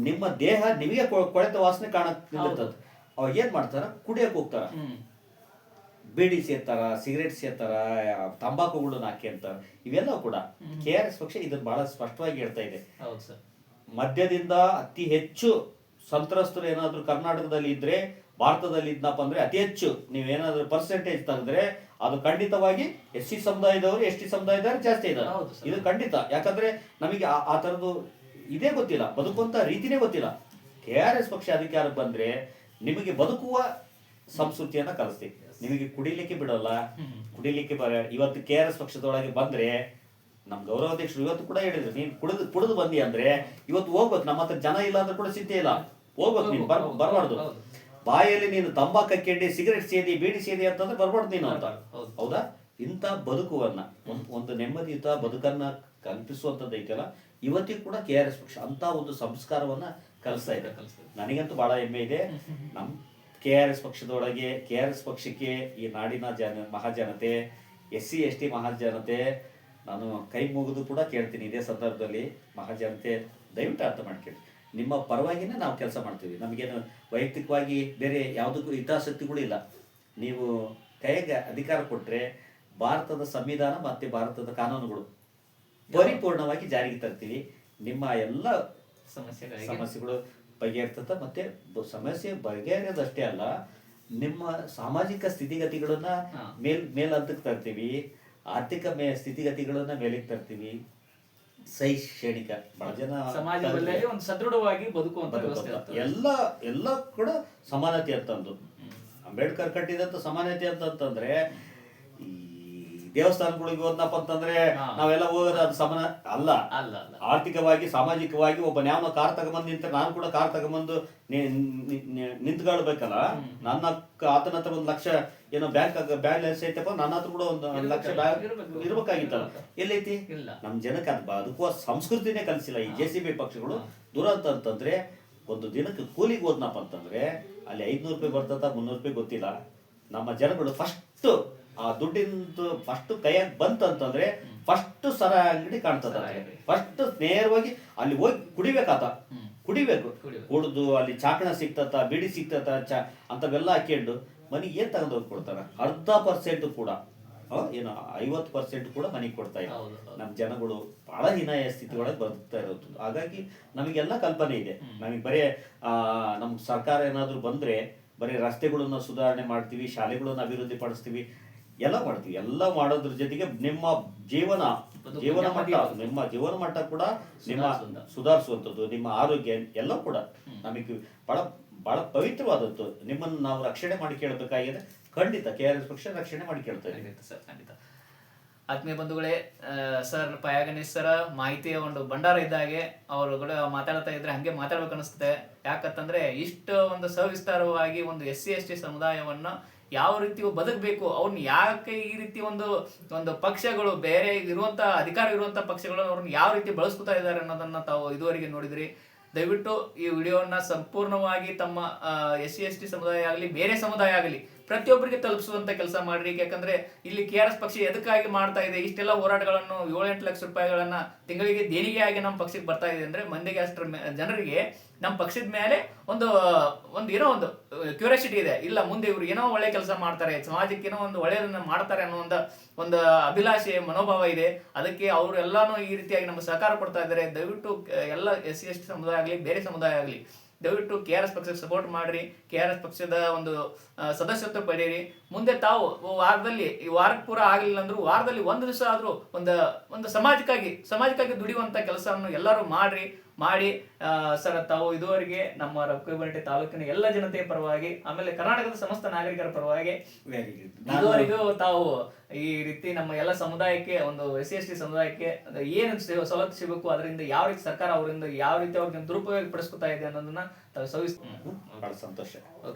Speaker 2: ನಿಮ್ಮ ದೇಹ ನಿಮಗೆ ಕೊಳೆತ ವಾಸನೆ ಕಾಣತ್ತದ. ಅವ್ ಏನ್ ಮಾಡ್ತಾರ, ಕುಡಿಯಕ್ ಹೋಗ್ತಾರ, ಬೀಡಿ ಸೇರ್ತಾರ, ಸಿಗರೇಟ್ ಸೇರ್ತಾರ, ತಂಬಾಕುಗಳನ್ನ ಹಾಕಿ ಅಂತಾರ. ಇವೆಲ್ಲ ಕೂಡ KRS ಪಕ್ಷ ಇದನ್ನ ಬಹಳ ಸ್ಪಷ್ಟವಾಗಿ ಹೇಳ್ತಾ ಇದೆ. ಮದ್ಯದಿಂದ ಅತಿ ಹೆಚ್ಚು ಸಂತ್ರಸ್ತರು ಏನಾದ್ರು ಕರ್ನಾಟಕದಲ್ಲಿ ಇದ್ರೆ, ಭಾರತದಲ್ಲಿ ಇದ್ನಪ್ಪ ಅಂದ್ರೆ ಅತಿ ಹೆಚ್ಚು ನೀವೇನಾದ್ರೂ ಪರ್ಸೆಂಟೇಜ್ ತೆಗೆದ್ರೆ ಅದು ಖಂಡಿತವಾಗಿ SC ಸಮುದಾಯದವರು ST ಸಮುದಾಯದವರು ಜಾಸ್ತಿ ಇದ್ದಾರೆ. ಇದು ಖಂಡಿತ. ಯಾಕಂದ್ರೆ ನಮಗೆ ಆ ತರದ್ದು ಇದೇ ಗೊತ್ತಿಲ್ಲ, ಬದುಕುವಂತ ರೀತಿನೇ ಗೊತ್ತಿಲ್ಲ. KRS ಪಕ್ಷ ಅಧಿಕಾರಕ್ಕೆ ಬಂದ್ರೆ ನಿಮಗೆ ಬದುಕುವ ಸಂಸ್ಕೃತಿಯನ್ನ ಕಲಿಸ್ತೀವಿ. ನಿಮಗೆ ಕುಡಿಲಿಕ್ಕೆ ಬಿಡಲ್ಲ, ಕುಡಿಲಿಕ್ಕೆ ಇವತ್ತು KRS ಪಕ್ಷದೊಳಗೆ ಬಂದ್ರೆ ನಮ್ ಗೌರವಾಧ್ಯಕ್ಷರು ಇವತ್ತು ಕೂಡ ಹೇಳಿದ್ರು, ನೀನ್ ಕುಡಿದು ಬಂದಿ ಅಂದ್ರೆ ಇವತ್ತು ಹೋಗ್ಬೇಕು. ನಮ್ಮ ಹತ್ರ ಜನ ಇಲ್ಲ ಅಂದ್ರೆ ಕೂಡ ಚಿಂತೆ ಇಲ್ಲ, ಹೋಗ್ಬೇಕು. ನೀನ್ ಬರ್ಬಾರ್ದು. ಬಾಯಲ್ಲಿ ನೀನು ತಂಬಾಕು ಹಾಕೊಂಡಿ, ಸಿಗರೇಟ್ ಸೇದಿ, ಬೀಡಿ ಸೇದಿ ಅಂತಂದ್ರೆ ಬರ್ಬಾರ್ದು ನೀನು ಅಂತ. ಹೌದಾ? ಇಂಥ ಬದುಕುವನ್ನ, ಒಂದು ನೆಮ್ಮದಿಯುತ ಬದುಕನ್ನ ಕಲ್ಪಿಸುವಂತದ್ದು ಐತಲ್ಲ, ಇವತ್ತಿಗೂ ಕೂಡ KRS ಪಕ್ಷ ಅಂತ ಒಂದು ಸಂಸ್ಕಾರವನ್ನ ಕಲಿಸ್ತಾ ಇದೆ. ನನಗಂತೂ ಬಹಳ ಹೆಮ್ಮೆ ಇದೆ. ನಮ್ KRS ಪಕ್ಷದೊಳಗೆ, KRS ಪಕ್ಷಕ್ಕೆ ಈ ನಾಡಿನ ಮಹಾಜನತೆ, SC ST ಮಹಾಜನತೆ, ನಾನು ಕೈ ಮುಗಿದು ಕೂಡ ಕೇಳ್ತೀನಿ ಇದೇ ಸಂದರ್ಭದಲ್ಲಿ, ಮಹಾಜನತೆ ದಯವಿಟ್ಟು ಅರ್ಥ ಮಾಡ್ಕೊಳ್ಳಿ. ನಿಮ್ಮ ಪರವಾಗಿನೇ ನಾವು ಕೆಲಸ ಮಾಡ್ತೀವಿ. ನಮಗೇನು ವೈಯಕ್ತಿಕವಾಗಿ ಬೇರೆ ಯಾವುದಕ್ಕೂ ಹಿತಾಸಕ್ತಿಗಳು ಇಲ್ಲ. ನೀವು ಕೈಗೆ ಅಧಿಕಾರ ಕೊಟ್ಟರೆ ಭಾರತದ ಸಂವಿಧಾನ ಮತ್ತು ಭಾರತದ ಕಾನೂನುಗಳು ಪರಿಪೂರ್ಣವಾಗಿ ಜಾರಿಗೆ ತರ್ತೀವಿ. ನಿಮ್ಮ ಎಲ್ಲ ಸಮಸ್ಯೆಗಳು ಬಗೆಹರ್ತದ. ಮತ್ತೆ ಸಮಸ್ಯೆ ಬಗೆಹರಿಯೋದಷ್ಟೇ ಅಲ್ಲ, ನಿಮ್ಮ ಸಾಮಾಜಿಕ ಸ್ಥಿತಿಗತಿಗಳನ್ನ ಮೇಲಂತಕ್ಕೆ ತರ್ತೀವಿ, ಆರ್ಥಿಕ ಸ್ಥಿತಿಗತಿಗಳನ್ನ ಮೇಲಕ್ಕೆ ತರ್ತೀವಿ, ಶೈಕ್ಷಣಿಕ ಬಹಳ ಜನ
Speaker 1: ಸಮಾಜದಲ್ಲಿ ಒಂದು ಸದೃಢವಾಗಿ ಬದುಕುವಂತ ವ್ಯವಸ್ಥೆ
Speaker 2: ಎಲ್ಲ ಕೂಡ ಸಮಾನತೆ ಅಂತಂದು ಅಂಬೇಡ್ಕರ್ ಕಟ್ಟಿದಂತ ಸಮಾನತೆ ಅಂತಂದ್ರೆ, ಈ ದೇವಸ್ಥಾನಗಳಿಗೆ ಹೋದ್ನಪ್ಪ ಅಂತಂದ್ರೆ ನಾವೆಲ್ಲ ಹೋಗೋದು ಅದು ಸಮಾನ ಅಲ್ಲ. ಆರ್ಥಿಕವಾಗಿ ಸಾಮಾಜಿಕವಾಗಿ ಒಬ್ಬ ಕಾರ್ ತಗೊಂಬಂದು ನಿಂತ ನಾನು ಕೂಡ ಕಾರ್ ತಗೊಂಬಂದು ನಿಂತ್ಕೊಳ್ಬೇಕಲ್ಲ. ನನ್ನ ಆತನ ಹತ್ರ 1 ಲಕ್ಷ ಏನೋ ಬ್ಯಾಲೆನ್ಸ್ ಐತಪ್ಪ, ನನ್ನ ಹತ್ರ ಕೂಡ 1 ಲಕ್ಷ ಇರ್ಬೇಕಾಗಿತ್ತಲ್ಲ. ಎಲ್ಲೈತಿ? ನಮ್ ಜನಕ್ಕೆ ಅದು ಬದುಕುವ ಸಂಸ್ಕೃತಿನೇ ಕಲಿಸಿಲ್ಲ ಈ JCB ಪಕ್ಷಗಳು. ದುರಂತ ಅಂತಂದ್ರೆ, ಒಂದು ದಿನಕ್ಕೆ ಕೂಲಿಗೆ ಹೋದ್ನಪ್ಪ ಅಂತಂದ್ರೆ ಅಲ್ಲಿ 500 ರೂಪಾಯಿ ಬರ್ತದ, 300 ರೂಪಾಯಿ ಗೊತ್ತಿಲ್ಲ. ನಮ್ಮ ಜನಗಳು ಫಸ್ಟ್ ಆ ದುಡ್ಡಿಂದು ಫಸ್ಟ್ ಕೈಯಾಗ ಬಂತಂತಂದ್ರೆ ಫಸ್ಟ್ ಸರ ಅಂಗಡಿ ಕಾಣ್ತದ, ಫಸ್ಟ್ ನೇರವಾಗಿ ಅಲ್ಲಿ ಹೋಗಿ ಕುಡಿಬೇಕು. ಕುಡಿದು ಅಲ್ಲಿ ಚಾಕಣ ಸಿಕ್ತತ, ಬಿಡಿ ಸಿಕ್ತತ, ಅಂತವೆಲ್ಲ ಹಾಕೊಂಡು ಮನೆಗೆ ಏನ್ ತಗೊಂಡ್ ಹೋಗಿ ಕೊಡ್ತಾರ? 10% ಕೂಡ ಏನು 50% ಕೂಡ ಮನೆಗೆ ಕೊಡ್ತಾ ಇಲ್ಲ. ನಮ್ ಜನಗಳು ಬಹಳ ಹೀನಾಯ ಸ್ಥಿತಿ ಒಳಗೆ ಬದುಕ್ತಾ ಇರೋದು. ಹಾಗಾಗಿ ನಮಗೆಲ್ಲ ಕಲ್ಪನೆ ಇದೆ. ನಮಗೆ ಬರೇ ನಮ್ ಸರ್ಕಾರ ಏನಾದ್ರು ಬಂದ್ರೆ ಬರೀ ರಸ್ತೆಗಳನ್ನ ಸುಧಾರಣೆ ಮಾಡ್ತೀವಿ, ಶಾಲೆಗಳನ್ನ ಅಭಿವೃದ್ಧಿ ಪಡಿಸ್ತೀವಿ, ಎಲ್ಲ ಮಾಡ್ತೀವಿ. ಎಲ್ಲ ಮಾಡೋದ್ರ ಜೊತೆಗೆ ನಿಮ್ಮ ಜೀವನ ಮಟ್ಟ ಕೂಡ ನಿಮ್ಮ ಸುಧಾರಿಸುವಂಥದ್ದು, ನಿಮ್ಮ ಆರೋಗ್ಯ ಎಲ್ಲ ಕೂಡ ನಮಗೆ ಬಹಳ ಬಹಳ ಪವಿತ್ರವಾದದ್ದು. ನಿಮ್ಮನ್ನು ನಾವು ರಕ್ಷಣೆ ಮಾಡಿ ಕೇಳಬೇಕಾಗಿದೆ. ಖಂಡಿತ KRS ಪಕ್ಷ ರಕ್ಷಣೆ ಮಾಡಿ ಕೇಳ್ತಾ ಇದೆ
Speaker 1: ಸರ್, ಖಂಡಿತ. ಆತ್ಮೀಯ ಬಂಧುಗಳೇ, ಸರ್ ಪಯ ಗಣೇಶ್ ಸರ ಮಾಹಿತಿಯ ಒಂದು ಭಂಡಾರ ಇದ್ದಾಗೆ ಅವರು ಮಾತಾಡ್ತಾ ಇದ್ರೆ ಹಂಗೆ ಮಾತಾಡ್ಬೇಕು ಅನಿಸ್ತದೆ. ಯಾಕಂತಂದ್ರೆ ಇಷ್ಟು ಒಂದು ಸವಿಸ್ತಾರವಾಗಿ ಒಂದು SC ST ಸಮುದಾಯವನ್ನ ಯಾವ ರೀತಿ ಬದುಕಬೇಕು, ಅವ್ರನ್ನ ಯಾಕೆ ಈ ರೀತಿ ಒಂದು ಪಕ್ಷಗಳು, ಬೇರೆ ಇರುವಂತ ಅಧಿಕಾರ ಇರುವಂತ ಪಕ್ಷಗಳು ಅವ್ರನ್ನ ಯಾವ ರೀತಿ ಬಳಸ್ಕೊತಾ ಇದ್ದಾರೆ ಅನ್ನೋದನ್ನ ತಾವು ಇದುವರೆಗೆ ನೋಡಿದ್ರಿ. ದಯವಿಟ್ಟು ಈ ವಿಡಿಯೋನ ಸಂಪೂರ್ಣವಾಗಿ ತಮ್ಮ SC ST ಸಮುದಾಯ ಆಗಲಿ, ಬೇರೆ ಸಮುದಾಯ ಆಗಲಿ, ಪ್ರತಿಯೊಬ್ಬರಿಗೆ ತಲುಪಿಸುವಂತ ಕೆಲಸ ಮಾಡ್ರಿ. ಯಾಕಂದ್ರೆ ಇಲ್ಲಿ KRS ಪಕ್ಷ ಎದಕ್ಕಾಗಿ ಮಾಡ್ತಾ ಇದೆ, ಇಷ್ಟೆಲ್ಲ ಹೋರಾಟಗಳನ್ನು 7-8 ಲಕ್ಷ ರೂಪಾಯಿಗಳನ್ನ ತಿಂಗಳಿಗೆ ದೇಣಿಗೆಯಾಗಿ ನಮ್ಮ ಪಕ್ಷಕ್ಕೆ ಬರ್ತಾ ಇದೆ ಅಂದ್ರೆ ಮಂದಿಗೆ ಅಷ್ಟರ ಜನರಿಗೆ ನಮ್ಮ ಪಕ್ಷದ ಮೇಲೆ ಒಂದು ಏನೋ ಒಂದು ಕ್ಯೂರಿಯಾಸಿಟಿ ಇದೆ. ಇಲ್ಲ, ಮುಂದೆ ಇವ್ರು ಏನೋ ಒಳ್ಳೆ ಕೆಲಸ ಮಾಡ್ತಾರೆ, ಸಮಾಜಕ್ಕೆ ಏನೋ ಒಂದು ಒಳ್ಳೆಯದನ್ನ ಮಾಡ್ತಾರೆ ಅನ್ನೋ ಒಂದು ಅಭಿಲಾಷೆ ಮನೋಭಾವ ಇದೆ. ಅದಕ್ಕೆ ಅವರೆಲ್ಲಾನು ಈ ರೀತಿಯಾಗಿ ನಮ್ಗೆ ಸಹಕಾರ ಕೊಡ್ತಾ ಇದ್ದಾರೆ. ದಯವಿಟ್ಟು ಎಲ್ಲ SC ST ಸಮುದಾಯ ಆಗಲಿ, ಬೇರೆ ಸಮುದಾಯ ಆಗಲಿ, ದಯವಿಟ್ಟು KRS ಪಕ್ಷಕ್ಕೆ ಸಪೋರ್ಟ್ ಮಾಡ್ರಿ. KRS ಪಕ್ಷದ ಒಂದು ಸದಸ್ಯತ್ವ ಪಡೆಯಿರಿ. ಮುಂದೆ ತಾವು ವಾರಕ್ಕೆ ಪೂರ ಆಗಲಿಲ್ಲ ಅಂದ್ರೂ ವಾರದಲ್ಲಿ 1 ದಿವಸ ಆದ್ರೂ ಒಂದು ಸಮಾಜಕ್ಕಾಗಿ ದುಡಿಯುವಂತ ಕೆಲಸವನ್ನು ಎಲ್ಲರೂ ಮಾಡ್ರಿ. ಮಾಡಿ ಸರ್ ತಾವು ಇದುವರೆಗೆ ನಮ್ಮ ರಬಕವಿಬನಟ್ಟಿ ತಾಲೂಕಿನ ಎಲ್ಲ ಜನತೆಯ ಪರವಾಗಿ ಆಮೇಲೆ ಕರ್ನಾಟಕದ ಸಮಸ್ತ ನಾಗರಿಕರ ಪರವಾಗಿ
Speaker 2: ವೆರಿ ಗುಡ್.
Speaker 1: ಇದುವರೆಗೂ ತಾವು ಈ ರೀತಿ ನಮ್ಮ ಎಲ್ಲ ಸಮುದಾಯಕ್ಕೆ ಒಂದು SC/ST ಸಮುದಾಯಕ್ಕೆ ಏನು ಸವಲತ್ತು ಸಿಗಬೇಕು, ಅದರಿಂದ ಯಾವ ರೀತಿ ಸರ್ಕಾರ ಅವರಿಂದ ಯಾವ ರೀತಿ ಅವ್ರಿಗೆ ದುರುಪಯೋಗ ಪಡಿಸ್ಕೊತಾ ಇದೆ ಅನ್ನೋದನ್ನ ತಾವು
Speaker 2: ಬಹಳ ಸಂತೋಷ.
Speaker 1: ಓಕೆ